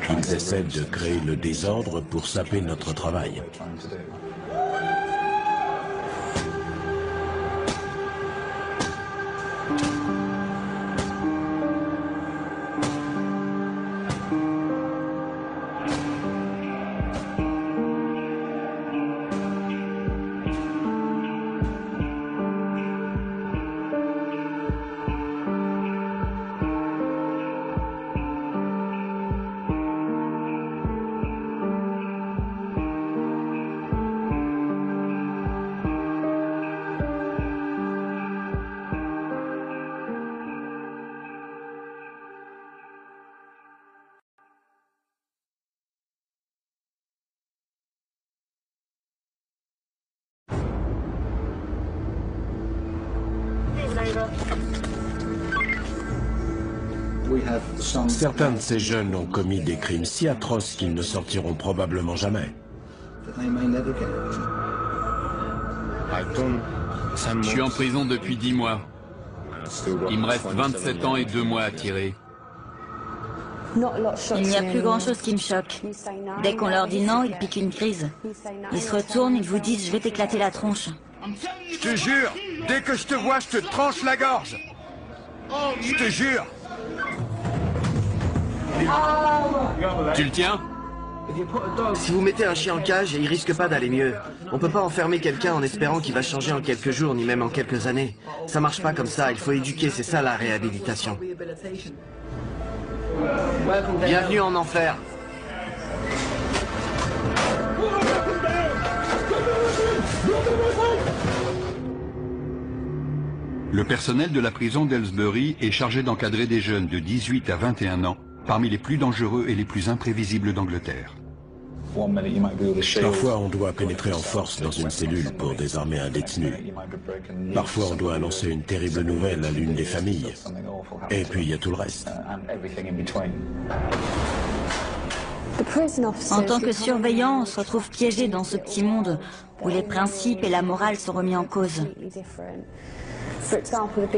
Ils essaient de créer le désordre pour saper notre travail. Certains de ces jeunes ont commis des crimes si atroces qu'ils ne sortiront probablement jamais. Je suis en prison depuis 10 mois. Il me reste 27 ans et 2 mois à tirer. Il n'y a plus grand-chose qui me choque. Dès qu'on leur dit non, ils piquent une crise. Ils se retournent, ils vous disent « je vais t'éclater la tronche ». Je te jure, dès que je te vois, je te tranche la gorge. Je te jure. Tu le tiens? Si vous mettez un chien en cage, il risque pas d'aller mieux. On peut pas enfermer quelqu'un en espérant qu'il va changer en quelques jours, ni même en quelques années. Ça marche pas comme ça, il faut éduquer, c'est ça la réhabilitation. Bienvenue en enfer. Le personnel de la prison d'Aylesbury est chargé d'encadrer des jeunes de 18 à 21 ans, parmi les plus dangereux et les plus imprévisibles d'Angleterre. Parfois, on doit pénétrer en force dans une cellule pour désarmer un détenu. Parfois, on doit annoncer une terrible nouvelle à l'une des familles. Et puis, il y a tout le reste. En tant que surveillant, on se retrouve piégé dans ce petit monde où les principes et la morale sont remis en cause.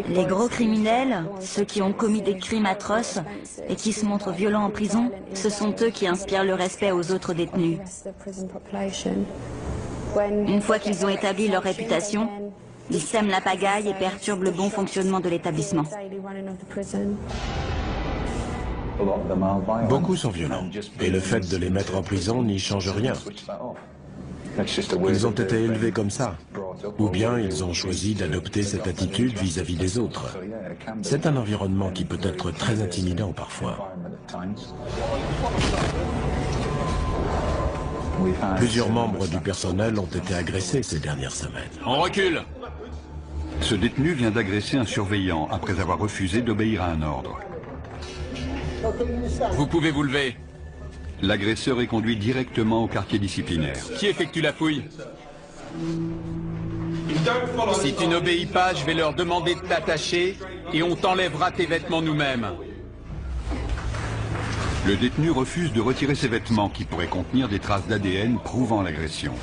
Les gros criminels, ceux qui ont commis des crimes atroces et qui se montrent violents en prison, ce sont eux qui inspirent le respect aux autres détenus. Une fois qu'ils ont établi leur réputation, ils sèment la pagaille et perturbent le bon fonctionnement de l'établissement. Beaucoup sont violents, et le fait de les mettre en prison n'y change rien. Ils ont été élevés comme ça, ou bien ils ont choisi d'adopter cette attitude vis-à-vis des autres. C'est un environnement qui peut être très intimidant parfois. Plusieurs membres du personnel ont été agressés ces dernières semaines. On recule! Ce détenu vient d'agresser un surveillant après avoir refusé d'obéir à un ordre. Vous pouvez vous lever. L'agresseur est conduit directement au quartier disciplinaire. Qui effectue la fouille? Si tu n'obéis pas, je vais leur demander de t'attacher et on t'enlèvera tes vêtements nous-mêmes. Le détenu refuse de retirer ses vêtements qui pourraient contenir des traces d'ADN prouvant l'agression.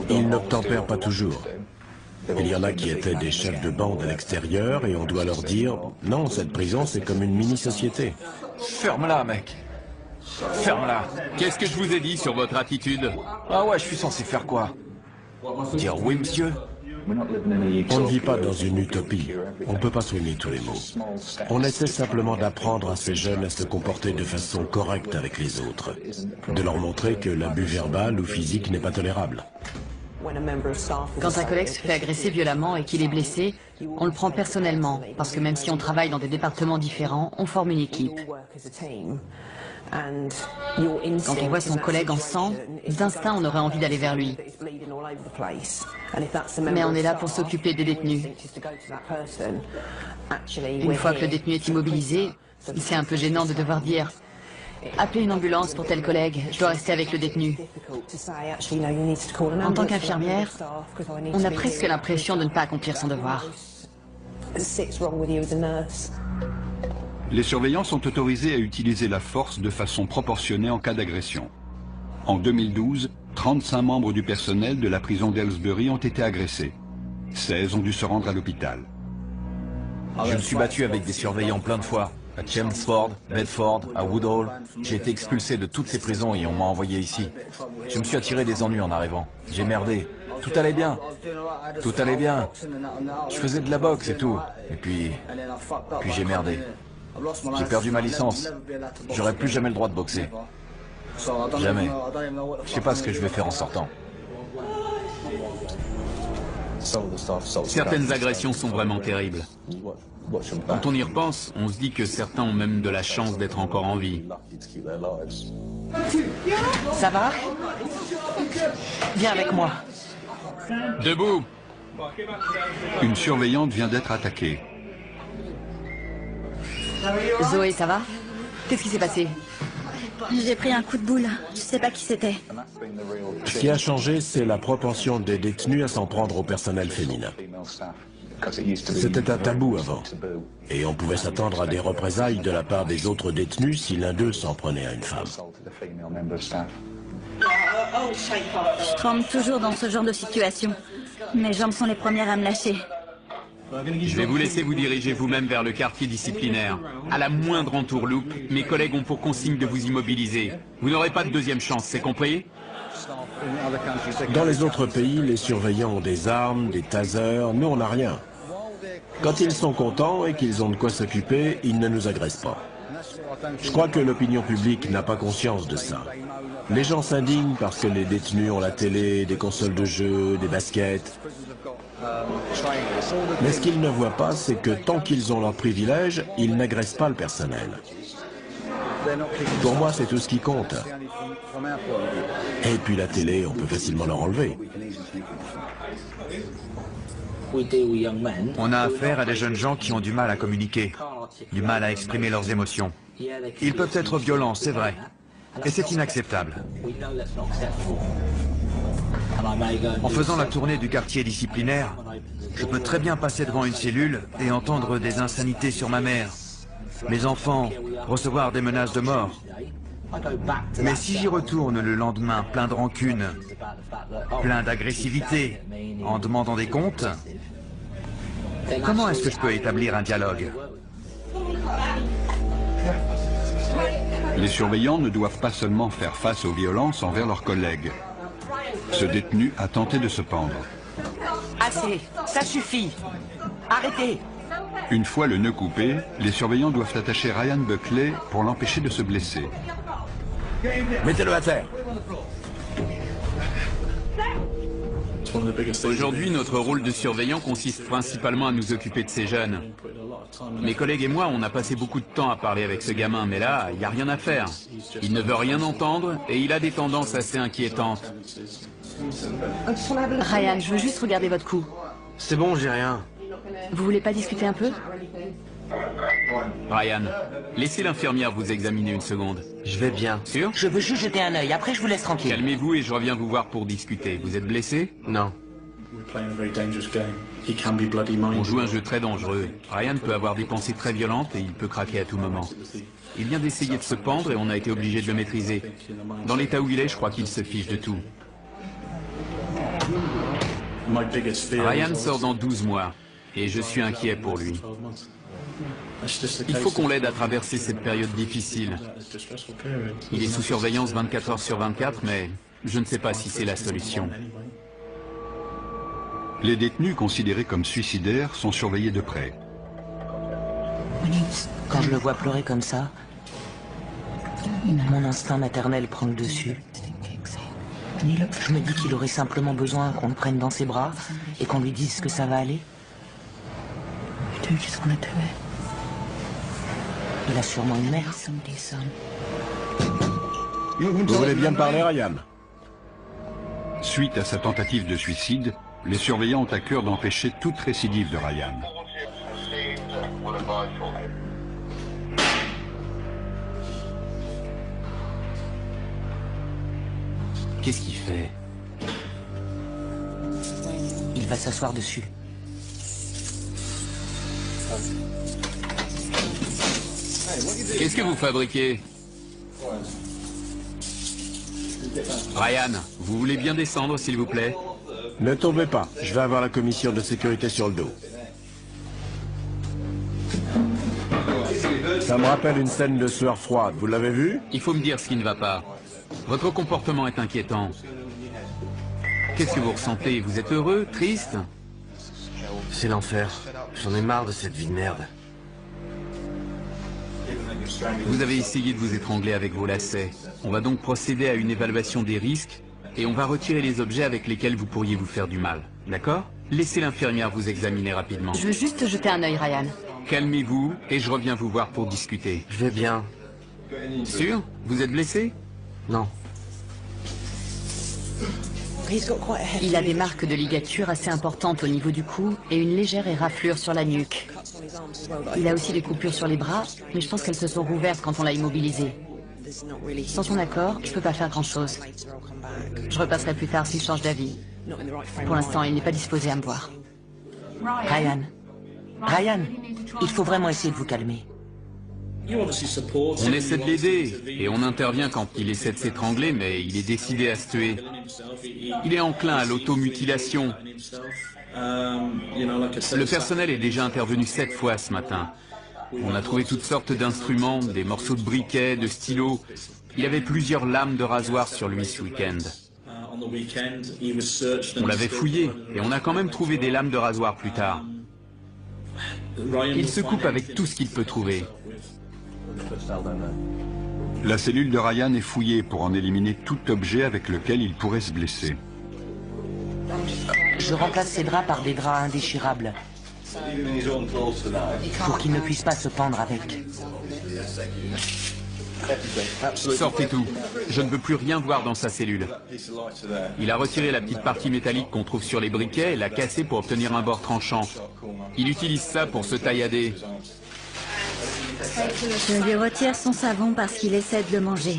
Ils n'obtempèrent pas toujours. Il y en a qui étaient des chefs de bande à l'extérieur et on doit leur dire « Non, cette prison, c'est comme une mini-société. » Ferme-la, mec. Ferme-la. Qu'est-ce que je vous ai dit sur votre attitude? Ah ouais, je suis censé faire quoi? Dire oui, monsieur? On ne vit pas dans une utopie. On ne peut pas soigner tous les maux. On essaie simplement d'apprendre à ces jeunes à se comporter de façon correcte avec les autres. De leur montrer que l'abus verbal ou physique n'est pas tolérable. Quand un collègue se fait agresser violemment et qu'il est blessé, on le prend personnellement, parce que même si on travaille dans des départements différents, on forme une équipe. Quand on voit son collègue en sang, d'instinct on aurait envie d'aller vers lui. Mais on est là pour s'occuper des détenus. Une fois que le détenu est immobilisé, c'est un peu gênant de devoir dire « Appelez une ambulance pour tel collègue, je dois rester avec le détenu ». En tant qu'infirmière, on a presque l'impression de ne pas accomplir son devoir. Les surveillants sont autorisés à utiliser la force de façon proportionnée en cas d'agression. En 2012, 35 membres du personnel de la prison d'Aylesbury ont été agressés. 16 ont dû se rendre à l'hôpital. Je me suis battu avec des surveillants plein de fois. À Chelmsford, Bedford, à Woodhall. J'ai été expulsé de toutes ces prisons et on m'a envoyé ici. Je me suis attiré des ennuis en arrivant. J'ai merdé. Tout allait bien. Tout allait bien. Je faisais de la boxe et tout. Et puis j'ai merdé. J'ai perdu ma licence. J'aurai plus jamais le droit de boxer. Jamais. Je sais pas ce que je vais faire en sortant. Certaines agressions sont vraiment terribles. Quand on y repense, on se dit que certains ont même de la chance d'être encore en vie. Ça va? Viens avec moi. Debout! Une surveillante vient d'être attaquée. Zoé, ça va? Qu'est-ce qui s'est passé? J'ai pris un coup de boule. Je sais pas qui c'était. Ce qui a changé, c'est la propension des détenus à s'en prendre au personnel féminin. C'était un tabou avant. Et on pouvait s'attendre à des représailles de la part des autres détenus si l'un d'eux s'en prenait à une femme. Je tremble toujours dans ce genre de situation. Mes jambes sont les premières à me lâcher. Je vais vous laisser vous diriger vous-même vers le quartier disciplinaire. À la moindre entourloupe, mes collègues ont pour consigne de vous immobiliser. Vous n'aurez pas de deuxième chance, c'est compris? Dans les autres pays, les surveillants ont des armes, des tasers, nous on n'a rien. Quand ils sont contents et qu'ils ont de quoi s'occuper, ils ne nous agressent pas. Je crois que l'opinion publique n'a pas conscience de ça. Les gens s'indignent parce que les détenus ont la télé, des consoles de jeux, des baskets. Mais ce qu'ils ne voient pas, c'est que tant qu'ils ont leurs privilèges, ils n'agressent pas le personnel. Pour moi, c'est tout ce qui compte. Et puis la télé, on peut facilement leur enlever. On a affaire à des jeunes gens qui ont du mal à communiquer, du mal à exprimer leurs émotions. Ils peuvent être violents, c'est vrai, et c'est inacceptable. En faisant la tournée du quartier disciplinaire, je peux très bien passer devant une cellule et entendre des insanités sur ma mère, mes enfants, recevoir des menaces de mort. Mais si j'y retourne le lendemain plein de rancune, plein d'agressivité, en demandant des comptes, comment est-ce que je peux établir un dialogue? Les surveillants ne doivent pas seulement faire face aux violences envers leurs collègues. Ce détenu a tenté de se pendre. Assez, ça suffit. Arrêtez. Une fois le nœud coupé, les surveillants doivent attacher Ryan Buckley pour l'empêcher de se blesser. Mettez-le à terre. Aujourd'hui, notre rôle de surveillant consiste principalement à nous occuper de ces jeunes. Mes collègues et moi, on a passé beaucoup de temps à parler avec ce gamin, mais là, il n'y a rien à faire. Il ne veut rien entendre et il a des tendances assez inquiétantes. Ryan, je veux juste regarder votre cou. C'est bon, j'ai rien. Vous voulez pas discuter un peu? Ryan, laissez l'infirmière vous examiner une seconde. Je vais bien. Sûr? Je veux juste jeter un œil, après je vous laisse tranquille. Calmez-vous et je reviens vous voir pour discuter. Vous êtes blessé? Non. On joue un jeu très dangereux. Ryan peut avoir des pensées très violentes et il peut craquer à tout moment. Il vient d'essayer de se pendre et on a été obligé de le maîtriser. Dans l'état où il est, je crois qu'il se fiche de tout. Ryan sort dans 12 mois et je suis inquiet pour lui. Il faut qu'on l'aide à traverser cette période difficile. Il est sous surveillance 24 heures sur 24, mais je ne sais pas si c'est la solution. Les détenus considérés comme suicidaires sont surveillés de près. Quand je le vois pleurer comme ça, mon instinct maternel prend le dessus. Je me dis qu'il aurait simplement besoin qu'on le prenne dans ses bras et qu'on lui dise que ça va aller. Il a sûrement une mère. Vous voulez bien me parler, Ryan? Suite à sa tentative de suicide, les surveillants ont à cœur d'empêcher toute récidive de Ryan. Qu'est-ce qu'il fait? Il va s'asseoir dessus. Qu'est-ce que vous fabriquez? Ryan, vous voulez bien descendre, s'il vous plaît? Ne tombez pas, je vais avoir la commission de sécurité sur le dos. Ça me rappelle une scène de sueur froide, vous l'avez vu? Il faut me dire ce qui ne va pas. Votre comportement est inquiétant. Qu'est-ce que vous ressentez? Vous êtes heureux? Triste? C'est l'enfer. J'en ai marre de cette vie de merde. Vous avez essayé de vous étrangler avec vos lacets. On va donc procéder à une évaluation des risques et on va retirer les objets avec lesquels vous pourriez vous faire du mal. D'accord? Laissez l'infirmière vous examiner rapidement. Je veux juste jeter un œil, Ryan. Calmez-vous et je reviens vous voir pour discuter. Je vais bien. Sûr? Vous êtes blessé? Non. Il a des marques de ligature assez importantes au niveau du cou et une légère éraflure sur la nuque. Il a aussi des coupures sur les bras, mais je pense qu'elles se sont rouvertes quand on l'a immobilisé. Sans son accord, je peux pas faire grand-chose. Je repasserai plus tard s'il change d'avis. Pour l'instant, il n'est pas disposé à me voir. Ryan, il faut vraiment essayer de vous calmer. On essaie de l'aider et on intervient quand il essaie de s'étrangler, mais il est décidé à se tuer. Il est enclin à l'automutilation. Le personnel est déjà intervenu 7 fois ce matin. On a trouvé toutes sortes d'instruments, des morceaux de briquet, de stylos. Il avait plusieurs lames de rasoir sur lui ce week-end. On l'avait fouillé et on a quand même trouvé des lames de rasoir plus tard. Il se coupe avec tout ce qu'il peut trouver. La cellule de Ryan est fouillée pour en éliminer tout objet avec lequel il pourrait se blesser. Je remplace ses draps par des draps indéchirables. Pour qu'il ne puisse pas se pendre avec. Sortez tout. Je ne veux plus rien voir dans sa cellule. Il a retiré la petite partie métallique qu'on trouve sur les briquets et l'a cassée pour obtenir un bord tranchant. Il utilise ça pour se taillader. Je lui retire son savon parce qu'il essaie de le manger.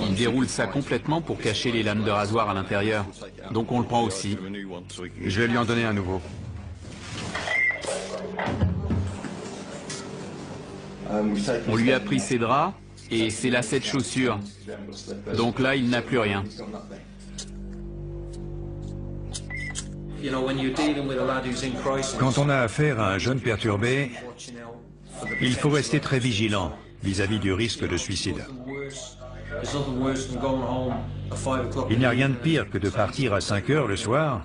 Il déroule ça complètement pour cacher les lames de rasoir à l'intérieur. Donc on le prend aussi. Je vais lui en donner un nouveau. On lui a pris ses draps et ses lacets de chaussures. Donc là, il n'a plus rien. Quand on a affaire à un jeune perturbé, il faut rester très vigilant vis-à-vis du risque de suicide. Il n'y a rien de pire que de partir à 5 heures le soir,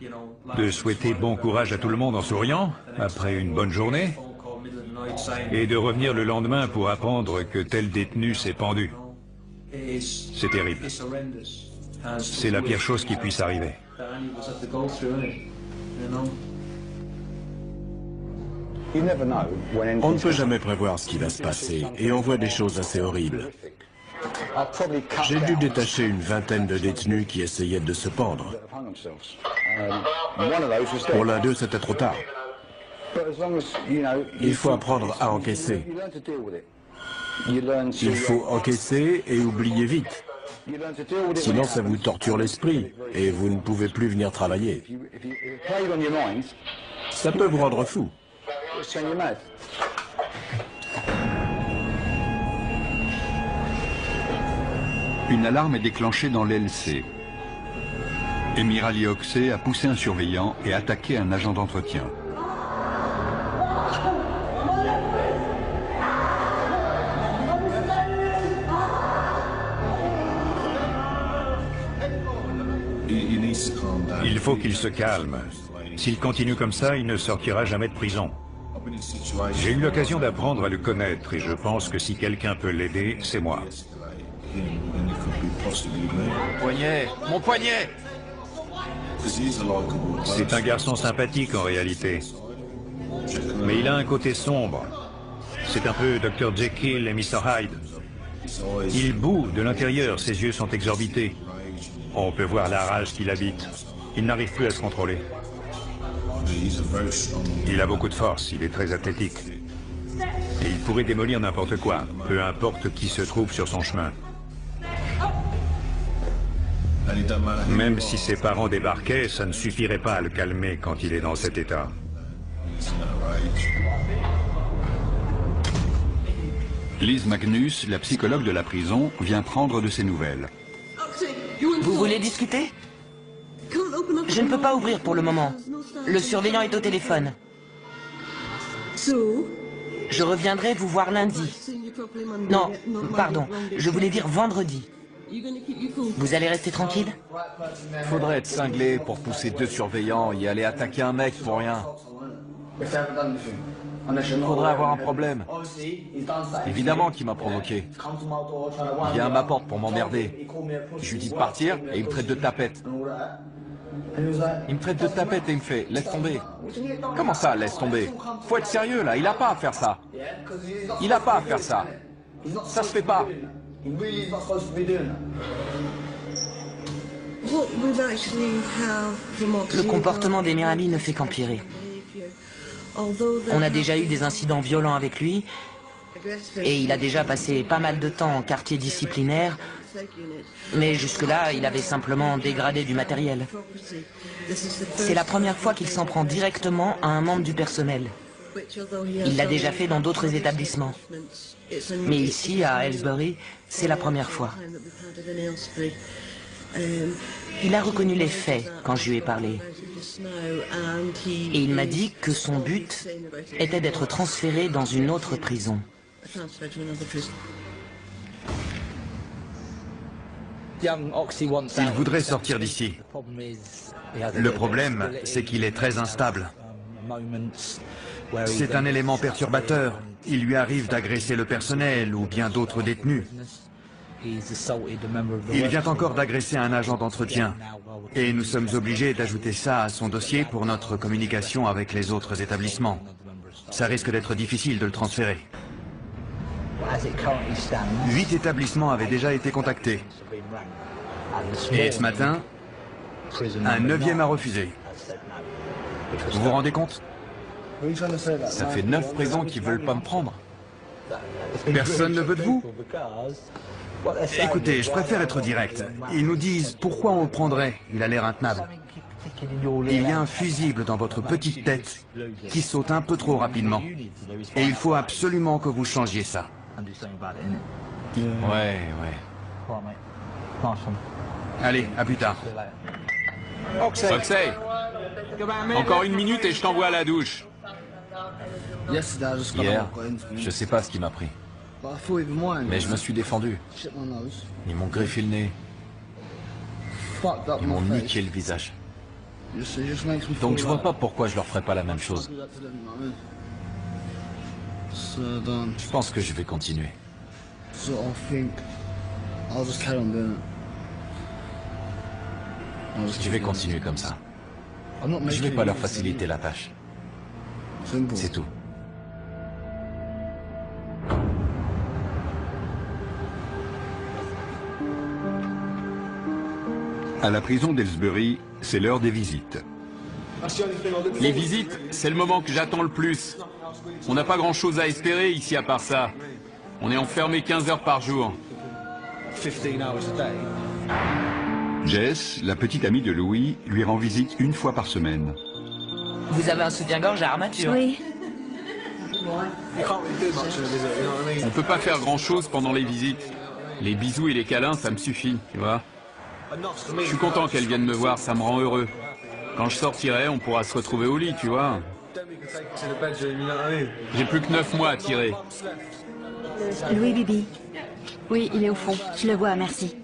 de souhaiter bon courage à tout le monde en souriant, après une bonne journée, et de revenir le lendemain pour apprendre que tel détenu s'est pendu. C'est terrible. C'est la pire chose qui puisse arriver. On ne peut jamais prévoir ce qui va se passer, et on voit des choses assez horribles. J'ai dû détacher une vingtaine de détenus qui essayaient de se pendre. Pour l'un d'eux, c'était trop tard. Il faut apprendre à encaisser. Il faut encaisser et oublier vite. Sinon, ça vous torture l'esprit et vous ne pouvez plus venir travailler. Ça peut vous rendre fou. Une alarme est déclenchée dans l'LC. Emirali Oxey a poussé un surveillant et attaqué un agent d'entretien. Il faut qu'il se calme. S'il continue comme ça, il ne sortira jamais de prison. J'ai eu l'occasion d'apprendre à le connaître et je pense que si quelqu'un peut l'aider, c'est moi. Mon poignet! Mon poignet! C'est un garçon sympathique en réalité. Mais il a un côté sombre. C'est un peu Dr. Jekyll et Mr. Hyde. Il bout de l'intérieur, ses yeux sont exorbités. On peut voir la rage qu'il habite. Il n'arrive plus à se contrôler. Il a beaucoup de force, il est très athlétique. Et il pourrait démolir n'importe quoi, peu importe qui se trouve sur son chemin. Même si ses parents débarquaient, ça ne suffirait pas à le calmer quand il est dans cet état. Liz Magnus, la psychologue de la prison, vient prendre de ses nouvelles. Vous voulez discuter? Je ne peux pas ouvrir pour le moment. Le surveillant est au téléphone. Je reviendrai vous voir lundi. Non, pardon, je voulais dire vendredi. Vous allez rester tranquille? Faudrait être cinglé pour pousser 2 surveillants et aller attaquer un mec pour rien. Faudrait avoir un problème. Évidemment qu'il m'a provoqué. Il vient à ma porte pour m'emmerder. Je lui dis de partir et il me traite de tapette. Il me traite de tapette et il me fait « laisse tomber ». Comment ça, laisse tomber? Faut être sérieux là, il a pas à faire ça. Il a pas à faire ça. Ça se fait pas. Le comportement d'Emir Ali ne fait qu'empirer. On a déjà eu des incidents violents avec lui et il a déjà passé pas mal de temps en quartier disciplinaire, mais jusque-là, il avait simplement dégradé du matériel. C'est la première fois qu'il s'en prend directement à un membre du personnel. Il l'a déjà fait dans d'autres établissements. Mais ici, à Aylesbury, c'est la première fois. Il a reconnu les faits quand je lui ai parlé. Et il m'a dit que son but était d'être transféré dans une autre prison. Il voudrait sortir d'ici. Le problème, c'est qu'il est très instable. C'est un élément perturbateur. Il lui arrive d'agresser le personnel ou bien d'autres détenus. Il vient encore d'agresser un agent d'entretien. Et nous sommes obligés d'ajouter ça à son dossier pour notre communication avec les autres établissements. Ça risque d'être difficile de le transférer. 8 établissements avaient déjà été contactés. Et ce matin, un 9e a refusé. Vous vous rendez compte? Ça fait 9 prisons qui veulent pas me prendre. Personne ne veut de vous? Écoutez, je préfère être direct. Ils nous disent pourquoi on le prendrait. Il a l'air intenable. Il y a un fusible dans votre petite tête qui saute un peu trop rapidement. Et il faut absolument que vous changiez ça. Ouais. Allez, à plus tard. Oxey, encore 1 minute et je t'envoie à la douche. Hier, je sais pas ce qui m'a pris. Mais je me suis défendu. Ils m'ont griffé le nez. Ils m'ont niqué le visage. Donc je vois pas pourquoi je leur ferais pas la même chose. Je pense que je vais continuer. Je vais continuer comme ça. Je vais pas leur faciliter la tâche. C'est tout. À la prison d'Aylesbury, c'est l'heure des visites. Les visites, c'est le moment que j'attends le plus. On n'a pas grand-chose à espérer ici à part ça. On est enfermé 15 heures par jour. Jess, la petite amie de Louis, lui rend visite 1 fois par semaine. Vous avez un soutien-gorge à armature? Oui. On peut pas faire grand-chose pendant les visites. Les bisous et les câlins, ça me suffit, tu vois. Je suis content qu'elle vienne me voir, ça me rend heureux. Quand je sortirai, on pourra se retrouver au lit, tu vois. J'ai plus que 9 mois à tirer. Louis Bibi. Oui, il est au fond. Je le vois, merci.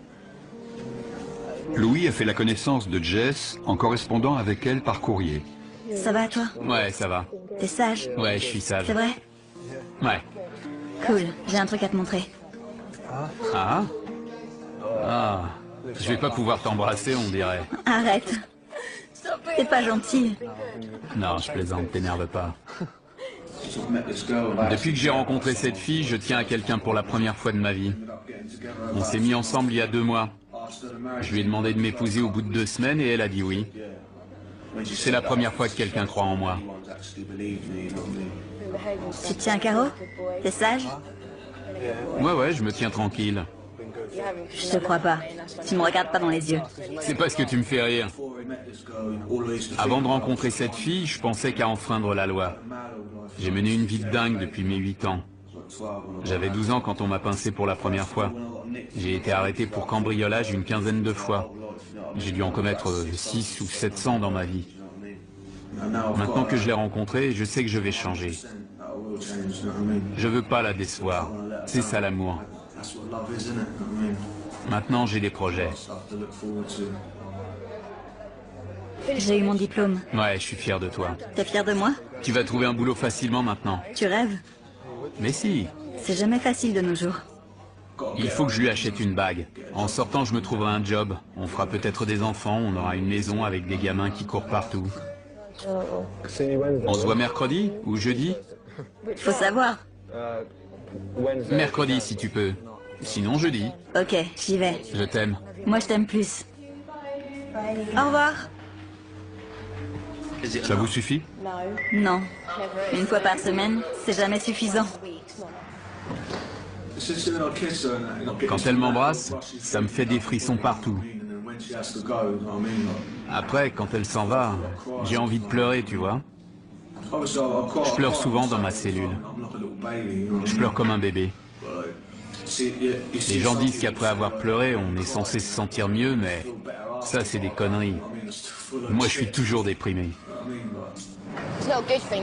Louis a fait la connaissance de Jess en correspondant avec elle par courrier. Ça va, toi? Ouais, ça va. T'es sage? Ouais, je suis sage. C'est vrai? Ouais. Cool, j'ai un truc à te montrer. Ah? Ah. Je vais pas pouvoir t'embrasser, on dirait. Arrête. T'es pas gentil. Non, je plaisante, t'énerve pas. Depuis que j'ai rencontré cette fille, je tiens à quelqu'un pour la première fois de ma vie. On s'est mis ensemble il y a 2 mois. Je lui ai demandé de m'épouser au bout de 2 semaines et elle a dit oui. C'est la première fois que quelqu'un croit en moi. Tu te tiens carreau? T'es sage? Ouais, je me tiens tranquille. Je te crois pas. Tu me regardes pas dans les yeux. C'est parce que tu me fais rire. Avant de rencontrer cette fille, je pensais qu'à enfreindre la loi. J'ai mené une vie de dingue depuis mes 8 ans. J'avais 12 ans quand on m'a pincé pour la première fois. J'ai été arrêté pour cambriolage une 15aine de fois. J'ai dû en commettre 600 ou 700 dans ma vie. Maintenant que je l'ai rencontrée, je sais que je vais changer. Je veux pas la décevoir. C'est ça l'amour. Maintenant, j'ai des projets. J'ai eu mon diplôme. Ouais, je suis fier de toi. T'es fier de moi? Tu vas trouver un boulot facilement maintenant. Tu rêves? Mais si. C'est jamais facile de nos jours. Il faut que je lui achète une bague. En sortant, je me trouverai un job. On fera peut-être des enfants, on aura une maison avec des gamins qui courent partout. On se voit mercredi ou jeudi? Faut savoir. Mercredi si tu peux. Sinon jeudi. Ok, j'y vais. Je t'aime. Moi je t'aime plus. Au revoir. Ça vous suffit? Non. Une fois par semaine, c'est jamais suffisant. Quand elle m'embrasse, ça me fait des frissons partout. Après, quand elle s'en va, j'ai envie de pleurer, tu vois. Je pleure souvent dans ma cellule. Je pleure comme un bébé. Les gens disent qu'après avoir pleuré, on est censé se sentir mieux, mais ça, c'est des conneries. Moi, je suis toujours déprimé.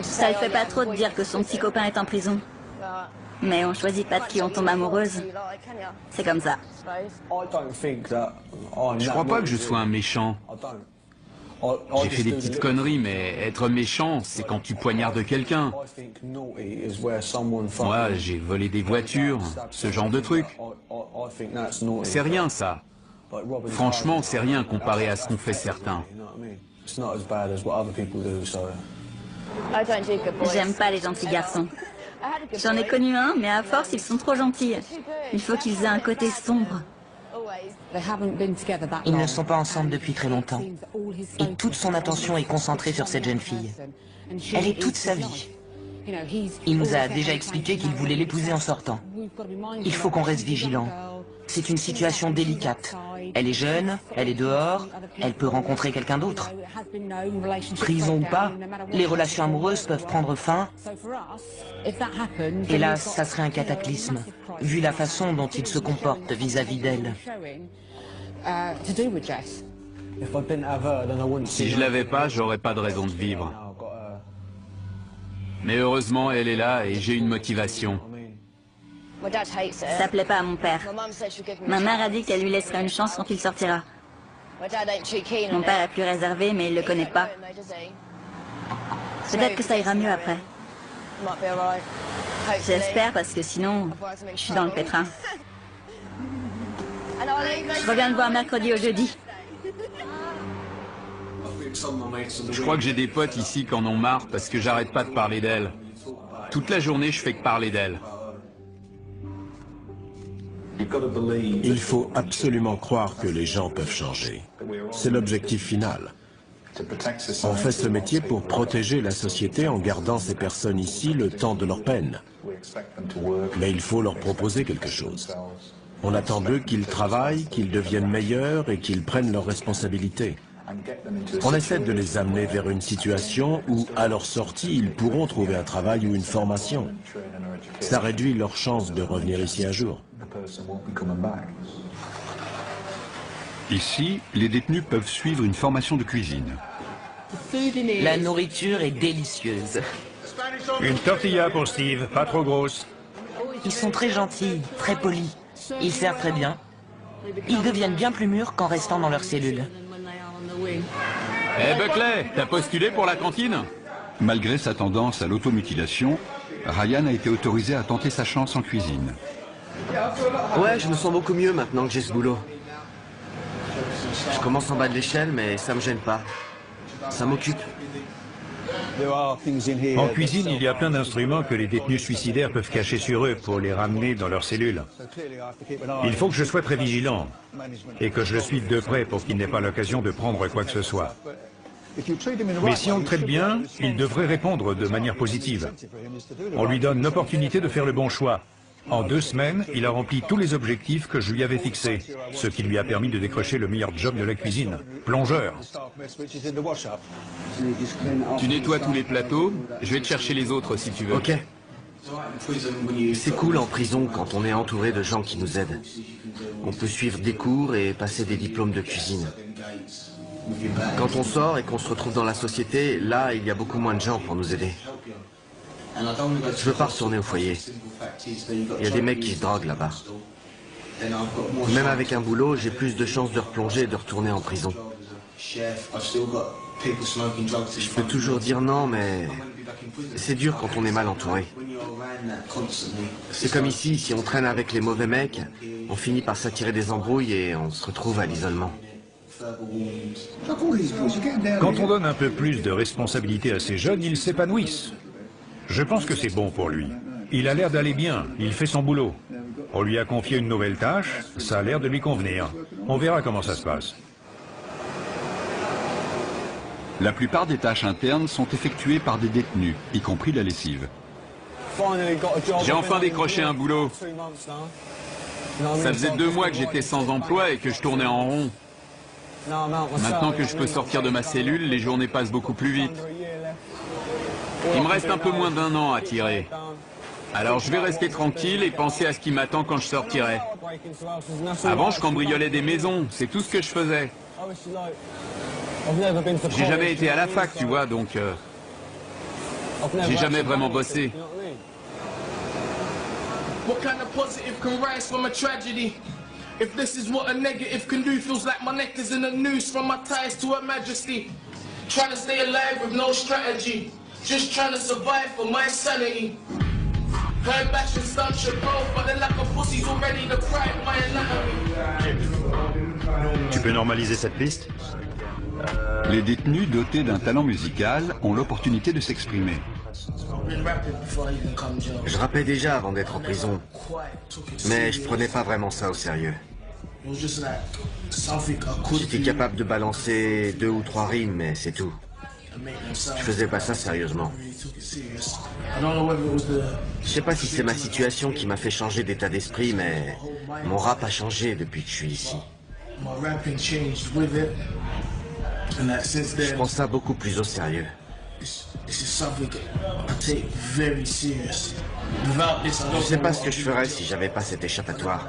Ça le fait pas trop de dire que son petit copain est en prison. Mais on choisit pas de qui on tombe amoureuse. C'est comme ça. Je crois pas que je sois un méchant. J'ai fait des petites conneries, mais être méchant, c'est quand tu poignardes quelqu'un. Moi, j'ai volé des voitures, ce genre de truc. C'est rien, ça. Franchement, c'est rien comparé à ce qu'ont fait certains. J'aime pas les gentils garçons. J'en ai connu un, mais à force, ils sont trop gentils. Il faut qu'ils aient un côté sombre. Ils ne sont pas ensemble depuis très longtemps. Et toute son attention est concentrée sur cette jeune fille. Elle est toute sa vie. Il nous a déjà expliqué qu'il voulait l'épouser en sortant. Il faut qu'on reste vigilant. C'est une situation délicate. Elle est jeune, elle est dehors, elle peut rencontrer quelqu'un d'autre. Prison ou pas, les relations amoureuses peuvent prendre fin. Et là, ça serait un cataclysme, vu la façon dont il se comporte vis-à-vis d'elle. Si je l'avais pas, j'aurais pas de raison de vivre. Mais heureusement, elle est là et j'ai une motivation. Ça plaît pas à mon père. Ma mère a dit qu'elle lui laissera une chance quand il sortira. Mon père est plus réservé, mais il le connaît pas. Peut-être que ça ira mieux après. J'espère, parce que sinon, je suis dans le pétrin. Je reviens te voir mercredi au jeudi. Je crois que j'ai des potes ici qui en ont marre parce que j'arrête pas de parler d'elle. Toute la journée, je fais que parler d'elle. Il faut absolument croire que les gens peuvent changer. C'est l'objectif final. On fait ce métier pour protéger la société en gardant ces personnes ici le temps de leur peine. Mais il faut leur proposer quelque chose. On attend d'eux qu'ils travaillent, qu'ils deviennent meilleurs et qu'ils prennent leurs responsabilités. On essaie de les amener vers une situation où, à leur sortie, ils pourront trouver un travail ou une formation. Ça réduit leurs chances de revenir ici un jour. Ici, les détenus peuvent suivre une formation de cuisine. La nourriture est délicieuse. Une tortilla pour Steve, pas trop grosse. Ils sont très gentils, très polis. Ils servent très bien. Ils deviennent bien plus mûrs qu'en restant dans leur cellule. Eh Buckley, t'as postulé pour la cantine? Malgré sa tendance à l'automutilation, Ryan a été autorisé à tenter sa chance en cuisine. Ouais, je me sens beaucoup mieux maintenant que j'ai ce boulot. Je commence en bas de l'échelle, mais ça me gêne pas. Ça m'occupe. En cuisine, il y a plein d'instruments que les détenus suicidaires peuvent cacher sur eux pour les ramener dans leurs cellules. Il faut que je sois très vigilant et que je le suive de près pour qu'il n'ait pas l'occasion de prendre quoi que ce soit. Mais si on le traite bien, il devrait répondre de manière positive. On lui donne l'opportunité de faire le bon choix. En 2 semaines, il a rempli tous les objectifs que je lui avais fixés, ce qui lui a permis de décrocher le meilleur job de la cuisine, plongeur. Tu nettoies tous les plateaux, je vais te chercher les autres si tu veux. Ok. C'est cool en prison quand on est entouré de gens qui nous aident. On peut suivre des cours et passer des diplômes de cuisine. Quand on sort et qu'on se retrouve dans la société, là, il y a beaucoup moins de gens pour nous aider. Je veux pas retourner au foyer. Il y a des mecs qui se droguent là-bas. Même avec un boulot, j'ai plus de chances de replonger et de retourner en prison. Je peux toujours dire non, mais c'est dur quand on est mal entouré. C'est comme ici, si on traîne avec les mauvais mecs, on finit par s'attirer des embrouilles et on se retrouve à l'isolement. Quand on donne un peu plus de responsabilité à ces jeunes, ils s'épanouissent. Je pense que c'est bon pour lui. Il a l'air d'aller bien, il fait son boulot. On lui a confié une nouvelle tâche, ça a l'air de lui convenir. On verra comment ça se passe. La plupart des tâches internes sont effectuées par des détenus, y compris la lessive. J'ai enfin décroché un boulot. Ça faisait 2 mois que j'étais sans emploi et que je tournais en rond. Maintenant que je peux sortir de ma cellule, les journées passent beaucoup plus vite. Il me reste un peu moins d'1 an à tirer. Alors je vais rester tranquille et penser à ce qui m'attend quand je sortirai. Avant, je cambriolais des maisons, c'est tout ce que je faisais. J'ai jamais été à la fac, tu vois, donc... j'ai jamais vraiment bossé. What kind of positive can rise from a tragedy? If this is what a negative can do, feels like my neck is in a noose from my ties to Her Majesty. Trying to stay alive with no strategy, just trying to survive for my sanity. Heard bash and stunt should both, but they're like a pussy's already deprived my anatomy. Tu peux normaliser cette piste? Les détenus dotés d'un talent musical ont l'opportunité de s'exprimer. Je rappais déjà avant d'être en prison, mais je prenais pas vraiment ça au sérieux. J'étais capable de balancer 2 ou 3 rimes, mais c'est tout. Je faisais pas ça sérieusement. Je sais pas si c'est ma situation qui m'a fait changer d'état d'esprit, mais mon rap a changé depuis que je suis ici. Je prends ça beaucoup plus au sérieux. Je sais pas ce que je ferais si j'avais pas cet échappatoire.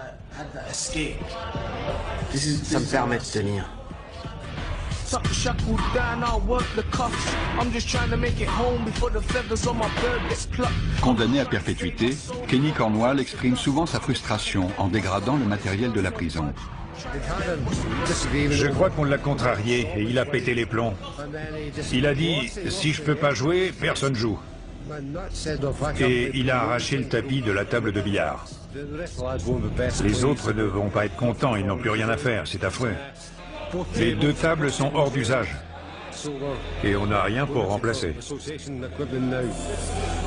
Ça me permet de tenir. Condamné à perpétuité, Kenny Cornwall exprime souvent sa frustration en dégradant le matériel de la prison. Je crois qu'on l'a contrarié et il a pété les plombs. Il a dit « si je peux pas jouer, personne joue ». Et il a arraché le tapis de la table de billard. Les autres ne vont pas être contents, ils n'ont plus rien à faire, c'est affreux. Les 2 tables sont hors d'usage. Et on n'a rien pour remplacer.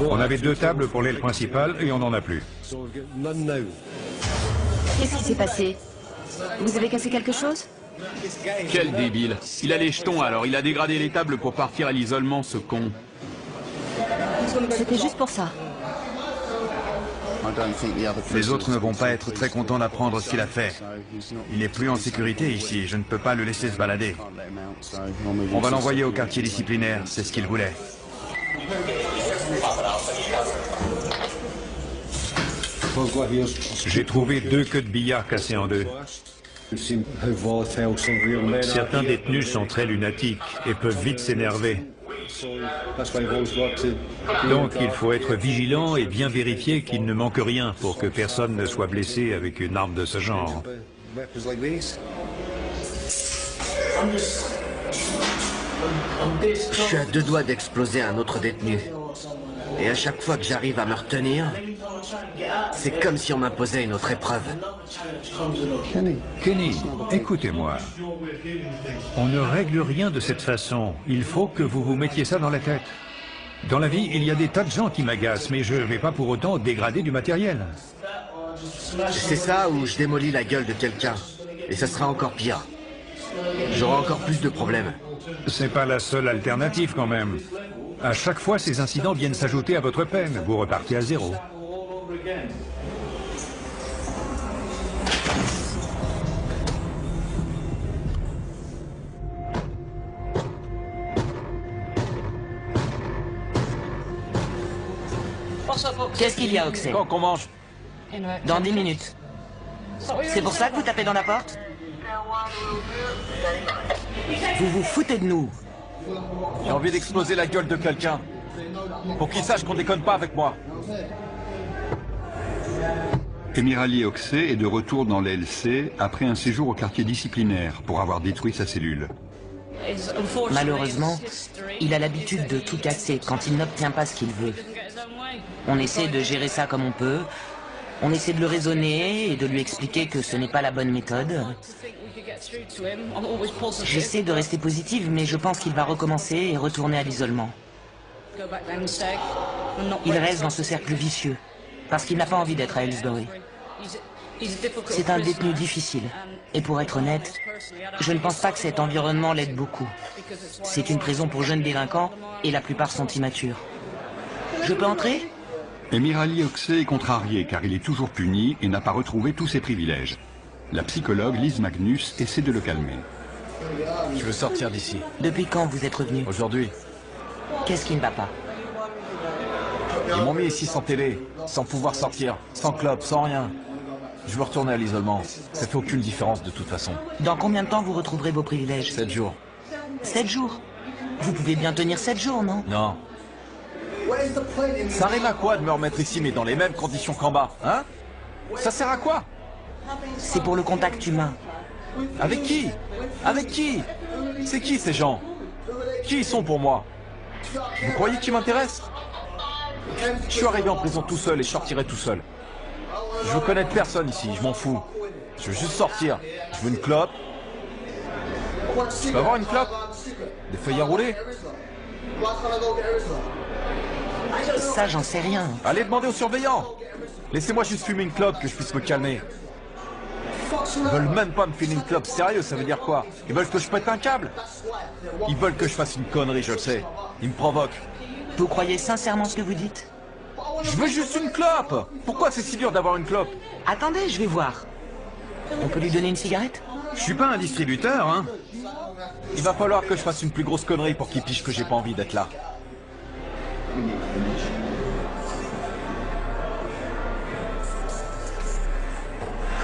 On avait 2 tables pour l'aile principale et on n'en a plus. Qu'est-ce qui s'est passé? Vous avez cassé quelque chose? Quel débile. Il a les jetons alors, il a dégradé les tables pour partir à l'isolement, ce con. C'était juste pour ça. Les autres ne vont pas être très contents d'apprendre ce qu'il a fait. Il n'est plus en sécurité ici, je ne peux pas le laisser se balader. On va l'envoyer au quartier disciplinaire, c'est ce qu'il voulait. J'ai trouvé 2 queues de billard cassées en 2. Certains détenus sont très lunatiques et peuvent vite s'énerver. Donc il faut être vigilant et bien vérifier qu'il ne manque rien pour que personne ne soit blessé avec une arme de ce genre. Je suis à 2 doigts d'exploser un autre détenu. Et à chaque fois que j'arrive à me retenir, c'est comme si on m'imposait une autre épreuve. Kenny, écoutez-moi. On ne règle rien de cette façon. Il faut que vous vous mettiez ça dans la tête. Dans la vie, il y a des tas de gens qui m'agacent, mais je ne vais pas pour autant dégrader du matériel. C'est ça ou je démolis la gueule de quelqu'un. Et ça sera encore pire. J'aurai encore plus de problèmes. C'est pas la seule alternative quand même. À chaque fois, ces incidents viennent s'ajouter à votre peine. Vous repartez à 0. Qu'est-ce qu'il y a, Oxey? Quand qu'on mange? Dans 10 minutes. C'est pour ça que vous tapez dans la porte? Vous vous foutez de nous. J'ai envie d'exploser la gueule de quelqu'un. Pour qu'il sache qu'on déconne pas avec moi. Emirali Oxey est de retour dans l'LC après un séjour au quartier disciplinaire pour avoir détruit sa cellule. Malheureusement, il a l'habitude de tout casser quand il n'obtient pas ce qu'il veut. On essaie de gérer ça comme on peut. On essaie de le raisonner et de lui expliquer que ce n'est pas la bonne méthode. J'essaie de rester positive, mais je pense qu'il va recommencer et retourner à l'isolement. Il reste dans ce cercle vicieux, parce qu'il n'a pas envie d'être à Aylesbury. C'est un détenu difficile, et pour être honnête, je ne pense pas que cet environnement l'aide beaucoup. C'est une prison pour jeunes délinquants, et la plupart sont immatures. Je peux entrer ? Emirali Oxey est contrarié car il est toujours puni et n'a pas retrouvé tous ses privilèges. La psychologue Liz Magnus essaie de le calmer. Je veux sortir d'ici. Depuis quand vous êtes revenu? Aujourd'hui. Qu'est-ce qui ne va pas? Ils m'ont mis ici sans télé, sans pouvoir sortir, sans club, sans rien. Je veux retourner à l'isolement. Ça fait aucune différence de toute façon. Dans combien de temps vous retrouverez vos privilèges? 7 jours. 7 jours? Vous pouvez bien tenir 7 jours, non? Non. Ça arrive à quoi de me remettre ici mais dans les mêmes conditions qu'en bas, hein? Ça sert à quoi? C'est pour le contact humain. Avec qui? Avec qui? C'est qui ces gens? Qui ils sont pour moi? Vous croyez qu'ils m'intéressent? Je suis arrivé en prison tout seul et je sortirai tout seul. Je veux connaître personne ici, je m'en fous. Je veux juste sortir. Je veux une clope. Je peux avoir une clope? Des feuilles à rouler? Ça, j'en sais rien. Allez demander aux surveillants. Laissez-moi juste fumer une clope que je puisse me calmer. Ils veulent même pas me filer une clope, sérieux, ça veut dire quoi? Ils veulent que je pète un câble? Ils veulent que je fasse une connerie, je le sais. Ils me provoquent. Vous croyez sincèrement ce que vous dites? Je veux juste une clope! Pourquoi c'est si dur d'avoir une clope? Attendez, je vais voir. On peut lui donner une cigarette? Je suis pas un distributeur, hein. Il va falloir que je fasse une plus grosse connerie pour qu'il pige que j'ai pas envie d'être là.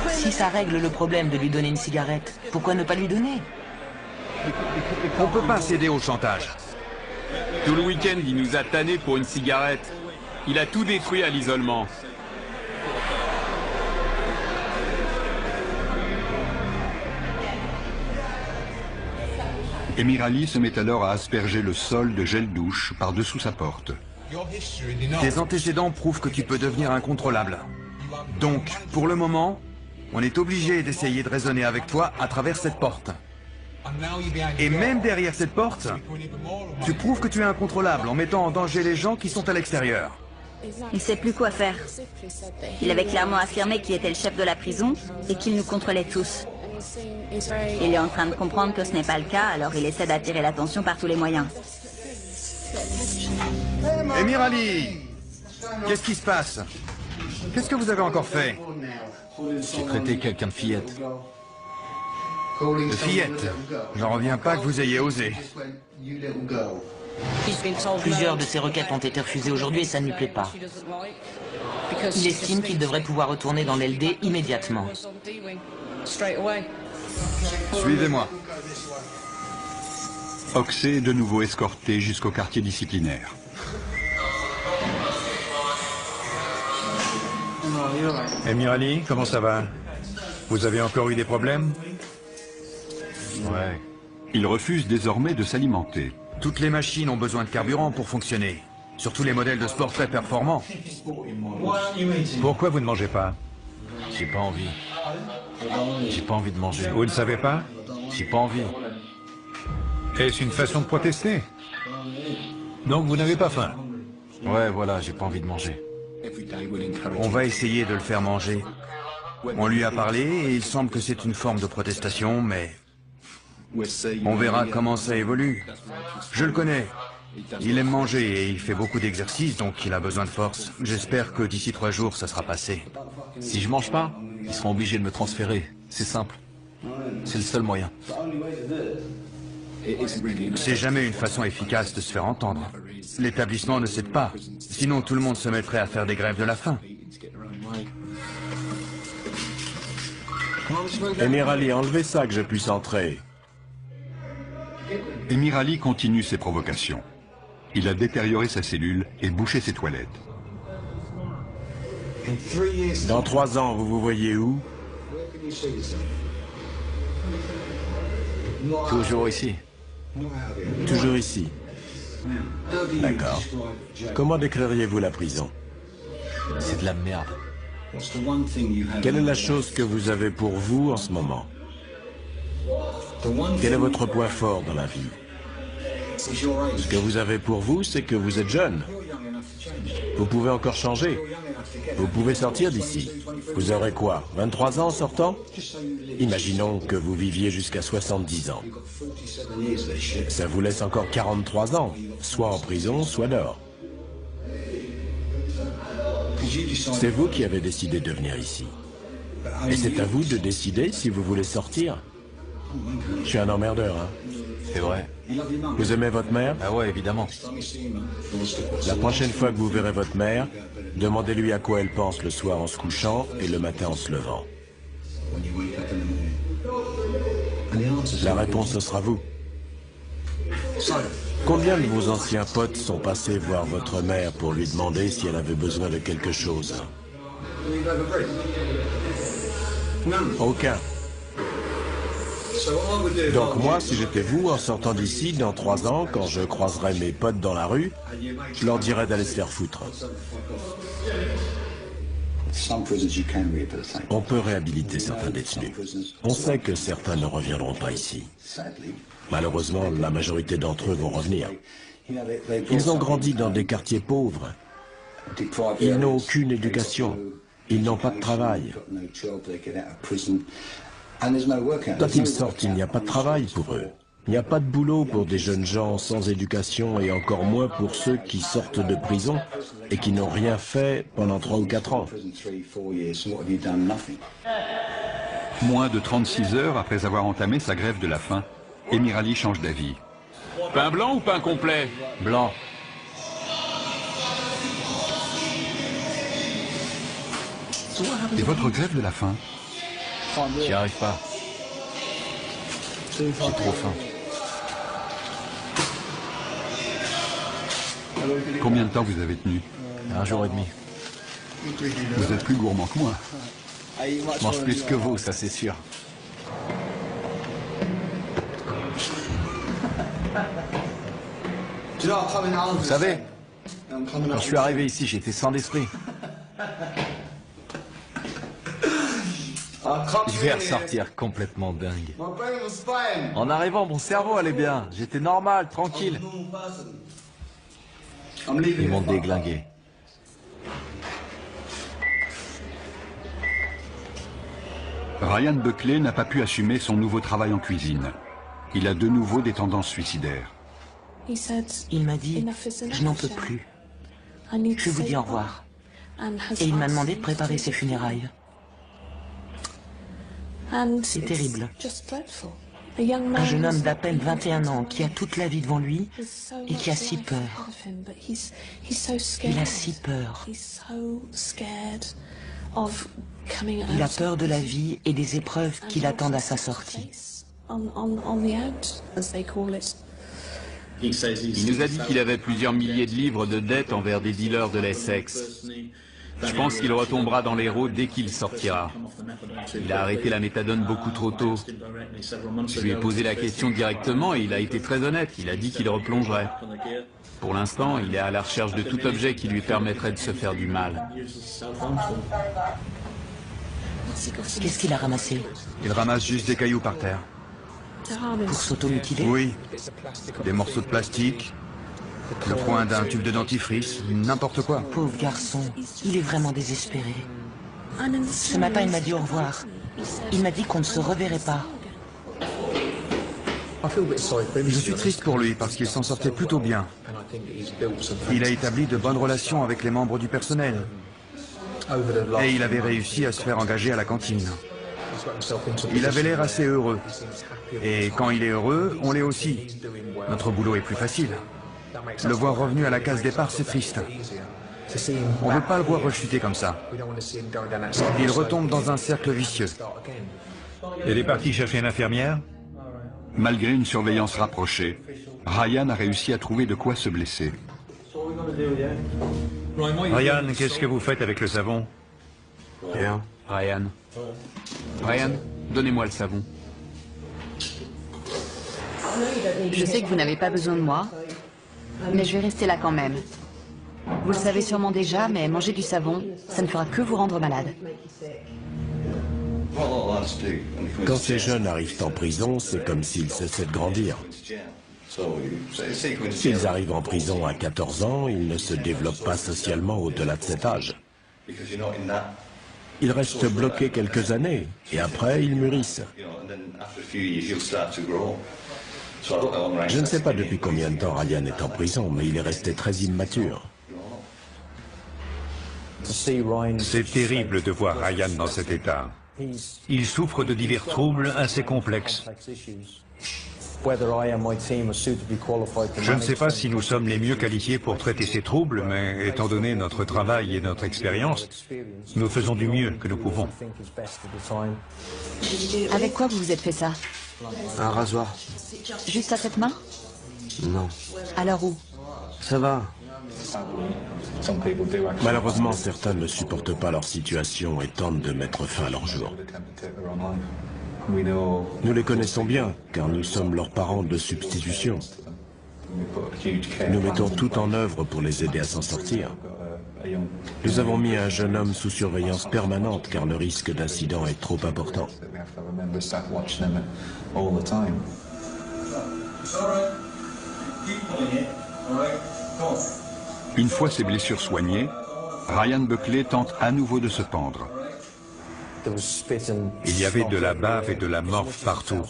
Si ça règle le problème de lui donner une cigarette, pourquoi ne pas lui donner? On peut pas céder au chantage. Tout le week-end, il nous a tannés pour une cigarette. Il a tout détruit à l'isolement. Emirali se met alors à asperger le sol de gel douche par-dessous sa porte. Tes antécédents prouvent que tu peux devenir incontrôlable. Donc, pour le moment, on est obligé d'essayer de raisonner avec toi à travers cette porte. Et même derrière cette porte, tu prouves que tu es incontrôlable en mettant en danger les gens qui sont à l'extérieur. Il sait plus quoi faire. Il avait clairement affirmé qu'il était le chef de la prison et qu'il nous contrôlait tous. Il est en train de comprendre que ce n'est pas le cas, alors il essaie d'attirer l'attention par tous les moyens. Emirali, qu'est-ce qui se passe? Qu'est-ce que vous avez encore fait? J'ai traité quelqu'un de fillette. De fillette? J'en reviens pas que vous ayez osé. Plusieurs de ses requêtes ont été refusées aujourd'hui et ça ne lui plaît pas. Il estime qu'il devrait pouvoir retourner dans l'LD immédiatement. Suivez-moi. Oxey est de nouveau escorté jusqu'au quartier disciplinaire. Emirali, comment ça va? Vous avez encore eu des problèmes? Ouais. Il refuse désormais de s'alimenter. Toutes les machines ont besoin de carburant pour fonctionner. Surtout les modèles de sport très performants. Pourquoi vous ne mangez pas? J'ai pas envie. J'ai pas envie de manger. Vous ne savez pas? J'ai pas envie. Est-ce une façon de protester? Donc vous n'avez pas faim? Ouais, voilà, j'ai pas envie de manger. On va essayer de le faire manger. On lui a parlé et il semble que c'est une forme de protestation, mais on verra comment ça évolue. Je le connais. Il aime manger et il fait beaucoup d'exercices, donc il a besoin de force. J'espère que d'ici 3 jours, ça sera passé. Si je mange pas, ils seront obligés de me transférer. C'est simple. C'est le seul moyen. C'est jamais une façon efficace de se faire entendre. L'établissement ne cède pas. Sinon, tout le monde se mettrait à faire des grèves de la faim. Emir Ali, enlevez ça que je puisse entrer. Emir Ali continue ses provocations. Il a détérioré sa cellule et bouché ses toilettes. Dans 3 ans, vous vous voyez où? Toujours ici. Toujours ici. D'accord. Comment décririez-vous la prison? C'est de la merde. Quelle est la chose que vous avez pour vous en ce moment? Quel est votre point fort dans la vie? Ce que vous avez pour vous, c'est que vous êtes jeune. Vous pouvez encore changer. Vous pouvez sortir d'ici. Vous aurez quoi? 23 ans en sortant? Imaginons que vous viviez jusqu'à 70 ans. Ça vous laisse encore 43 ans, soit en prison, soit dehors. C'est vous qui avez décidé de venir ici. Et c'est à vous de décider si vous voulez sortir. Je suis un emmerdeur, hein. C'est vrai. Vous aimez votre mère? Ah ouais, évidemment. La prochaine fois que vous verrez votre mère, demandez-lui à quoi elle pense le soir en se couchant et le matin en se levant. La réponse, ce sera vous. Combien de vos anciens potes sont passés voir votre mère pour lui demander si elle avait besoin de quelque chose? Aucun. Donc moi, si j'étais vous, en sortant d'ici, dans 3 ans, quand je croiserai mes potes dans la rue, je leur dirais d'aller se faire foutre. On peut réhabiliter certains détenus. On sait que certains ne reviendront pas ici. Malheureusement, la majorité d'entre eux vont revenir. Ils ont grandi dans des quartiers pauvres. Ils n'ont aucune éducation. Ils n'ont pas de travail. Quand ils sortent, il n'y a pas de travail pour eux. Il n'y a pas de boulot pour des jeunes gens sans éducation et encore moins pour ceux qui sortent de prison et qui n'ont rien fait pendant 3 ou 4 ans. Moins de 36 heures après avoir entamé sa grève de la faim, Emir Ali change d'avis. Pain blanc ou pain complet? Blanc. Et votre grève de la faim? J'y arrive pas. J'ai trop faim. Combien de temps vous avez tenu? 1 jour et demi. Vous êtes plus gourmand que moi. Je mange plus que vous, ça c'est sûr. Vous savez, quand je suis arrivé ici, j'étais sans d'esprit. Je vais ressortir complètement dingue. En arrivant, mon cerveau allait bien. J'étais normal, tranquille. Ils m'ont déglingué. Ryan Buckley n'a pas pu assumer son nouveau travail en cuisine. Il a de nouveau des tendances suicidaires. Il m'a dit, je n'en peux plus. Je vous dis au revoir. Et il m'a demandé de préparer ses funérailles. C'est terrible. Un jeune homme d'à peine 21 ans qui a toute la vie devant lui et qui a si peur. Il a si peur. Il a peur de la vie et des épreuves qui l'attendent à sa sortie. Il nous a dit qu'il avait plusieurs milliers de livres de dettes envers des dealers de l'Essex. Je pense qu'il retombera dans l'héros dès qu'il sortira. Il a arrêté la méthadone beaucoup trop tôt. Je lui ai posé la question directement et il a été très honnête. Il a dit qu'il replongerait. Pour l'instant, il est à la recherche de tout objet qui lui permettrait de se faire du mal. Qu'est-ce qu'il a ramassé? Il ramasse juste des cailloux par terre. Pour s'automutiler? Oui. Des morceaux de plastique, le coin d'un tube de dentifrice, n'importe quoi. Pauvre garçon, il est vraiment désespéré. Ce matin, il m'a dit au revoir. Il m'a dit qu'on ne se reverrait pas. Je suis triste pour lui parce qu'il s'en sortait plutôt bien. Il a établi de bonnes relations avec les membres du personnel. Et il avait réussi à se faire engager à la cantine. Il avait l'air assez heureux. Et quand il est heureux, on l'est aussi. Notre boulot est plus facile. Le voir revenu à la case départ, c'est triste. On ne veut pas le voir rechuter comme ça. Il retombe dans un cercle vicieux. Elle est partie chercher une infirmière? Malgré une surveillance rapprochée, Ryan a réussi à trouver de quoi se blesser. Ryan, qu'est-ce que vous faites avec le savon? Rien. Ryan. Ryan, donnez-moi le savon. Je sais que vous n'avez pas besoin de moi, mais je vais rester là quand même. Vous le savez sûrement déjà, mais manger du savon, ça ne fera que vous rendre malade. Quand ces jeunes arrivent en prison, c'est comme s'ils cessaient de grandir. S'ils arrivent en prison à 14 ans, ils ne se développent pas socialement au-delà de cet âge. Ils restent bloqués quelques années, et après, ils mûrissent. Je ne sais pas depuis combien de temps Ryan est en prison, mais il est resté très immature. C'est terrible de voir Ryan dans cet état. Il souffre de divers troubles assez complexes. Je ne sais pas si nous sommes les mieux qualifiés pour traiter ces troubles, mais étant donné notre travail et notre expérience, nous faisons du mieux que nous pouvons. Avec quoi vous vous êtes fait ça? Un rasoir. Juste à cette main? Non. Alors où? Ça va. Malheureusement, certains ne supportent pas leur situation et tentent de mettre fin à leur jour. Nous les connaissons bien, car nous sommes leurs parents de substitution. Nous mettons tout en œuvre pour les aider à s'en sortir. Nous avons mis un jeune homme sous surveillance permanente, car le risque d'incident est trop important. Une fois ses blessures soignées, Ryan Buckley tente à nouveau de se pendre. Il y avait de la bave et de la morphe partout.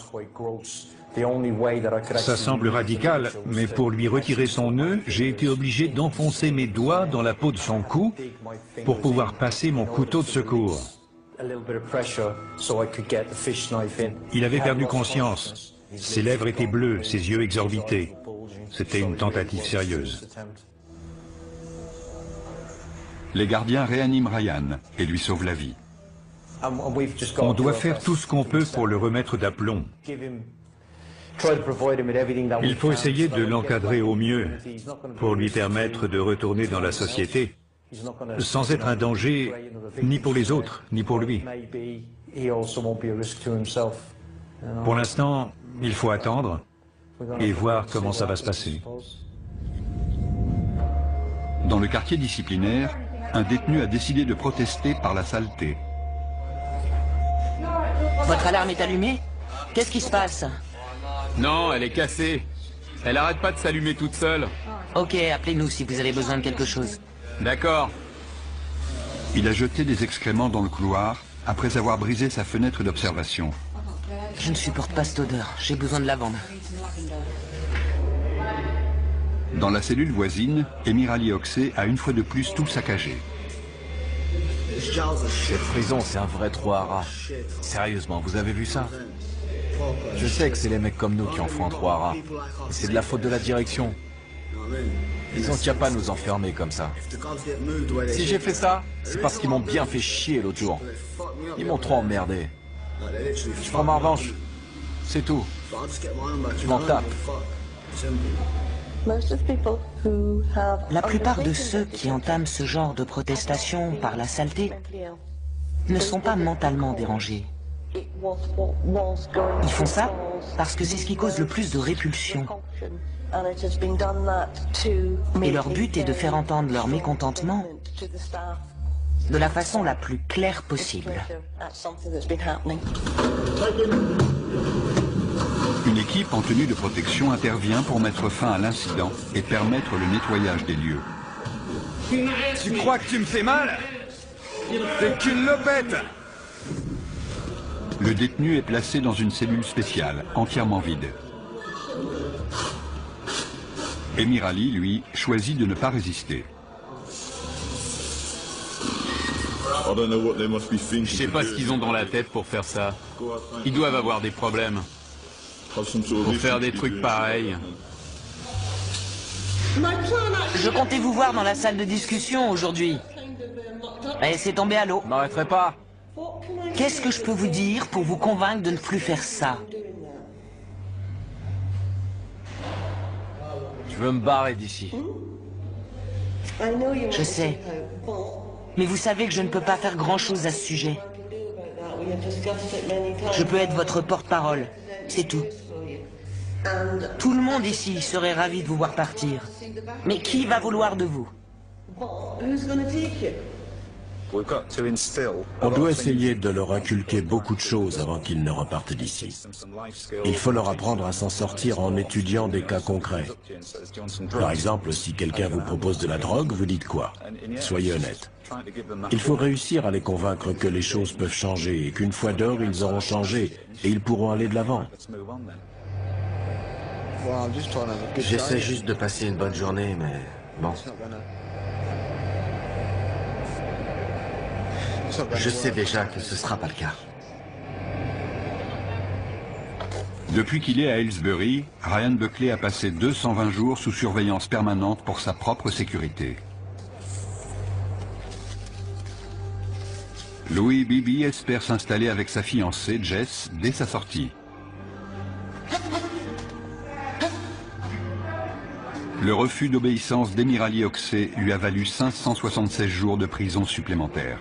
Ça semble radical, mais pour lui retirer son nœud, j'ai été obligé d'enfoncer mes doigts dans la peau de son cou pour pouvoir passer mon couteau de secours. Il avait perdu conscience. Ses lèvres étaient bleues, ses yeux exorbités. C'était une tentative sérieuse. Les gardiens réaniment Ryan et lui sauvent la vie. On doit faire tout ce qu'on peut pour le remettre d'aplomb. Il faut essayer de l'encadrer au mieux pour lui permettre de retourner dans la société sans être un danger ni pour les autres, ni pour lui. Pour l'instant, il faut attendre et voir comment ça va se passer. Dans le quartier disciplinaire, un détenu a décidé de protester par la saleté. Votre alarme est allumée? Qu'est-ce qui se passe? Non, elle est cassée. Elle arrête pas de s'allumer toute seule. Ok, appelez-nous si vous avez besoin de quelque chose. D'accord. Il a jeté des excréments dans le couloir après avoir brisé sa fenêtre d'observation. Je ne supporte pas cette odeur. J'ai besoin de lavande. Dans la cellule voisine, Emirali Oxé a une fois de plus tout saccagé. Cette prison, c'est un vrai trou à rats. Sérieusement, vous avez vu ça? Je sais que c'est les mecs comme nous qui en font un trou à rats. C'est de la faute de la direction. Ils ont qu'à pas nous enfermer comme ça. Si j'ai fait ça, c'est parce qu'ils m'ont bien fait chier l'autre jour. Ils m'ont trop emmerdé. Je prends ma revanche. C'est tout. Je m'en tape. La plupart de ceux qui entament ce genre de protestation par la saleté ne sont pas mentalement dérangés. Ils font ça parce que c'est ce qui cause le plus de répulsion. Et leur but est de faire entendre leur mécontentement de la façon la plus claire possible. Une équipe en tenue de protection intervient pour mettre fin à l'incident et permettre le nettoyage des lieux. Tu crois que tu me fais mal? T'es qu'une lopette! Le détenu est placé dans une cellule spéciale, entièrement vide. Emir Ali, lui, choisit de ne pas résister. Je sais pas ce qu'ils ont dans la tête pour faire ça. Ils doivent avoir des problèmes. Pour faire des trucs pareils. Je comptais vous voir dans la salle de discussion aujourd'hui. Et c'est tombé à l'eau. Je m'arrêterai pas. Qu'est-ce que je peux vous dire pour vous convaincre de ne plus faire ça? Je veux me barrer d'ici. Je sais. Mais vous savez que je ne peux pas faire grand-chose à ce sujet. Je peux être votre porte-parole, c'est tout. Tout le monde ici serait ravi de vous voir partir. Mais qui va vouloir de vous? On doit essayer de leur inculquer beaucoup de choses avant qu'ils ne repartent d'ici. Il faut leur apprendre à s'en sortir en étudiant des cas concrets. Par exemple, si quelqu'un vous propose de la drogue, vous dites quoi? Soyez honnête. Il faut réussir à les convaincre que les choses peuvent changer et qu'une fois dehors, ils auront changé et ils pourront aller de l'avant. J'essaie juste de passer une bonne journée, mais bon. Je sais déjà que ce sera pas le cas. Depuis qu'il est à Aylesbury, Ryan Buckley a passé 220 jours sous surveillance permanente pour sa propre sécurité. Louis Bibi espère s'installer avec sa fiancée, Jess, dès sa sortie. Le refus d'obéissance d'Emir Ali Okseh lui a valu 576 jours de prison supplémentaires.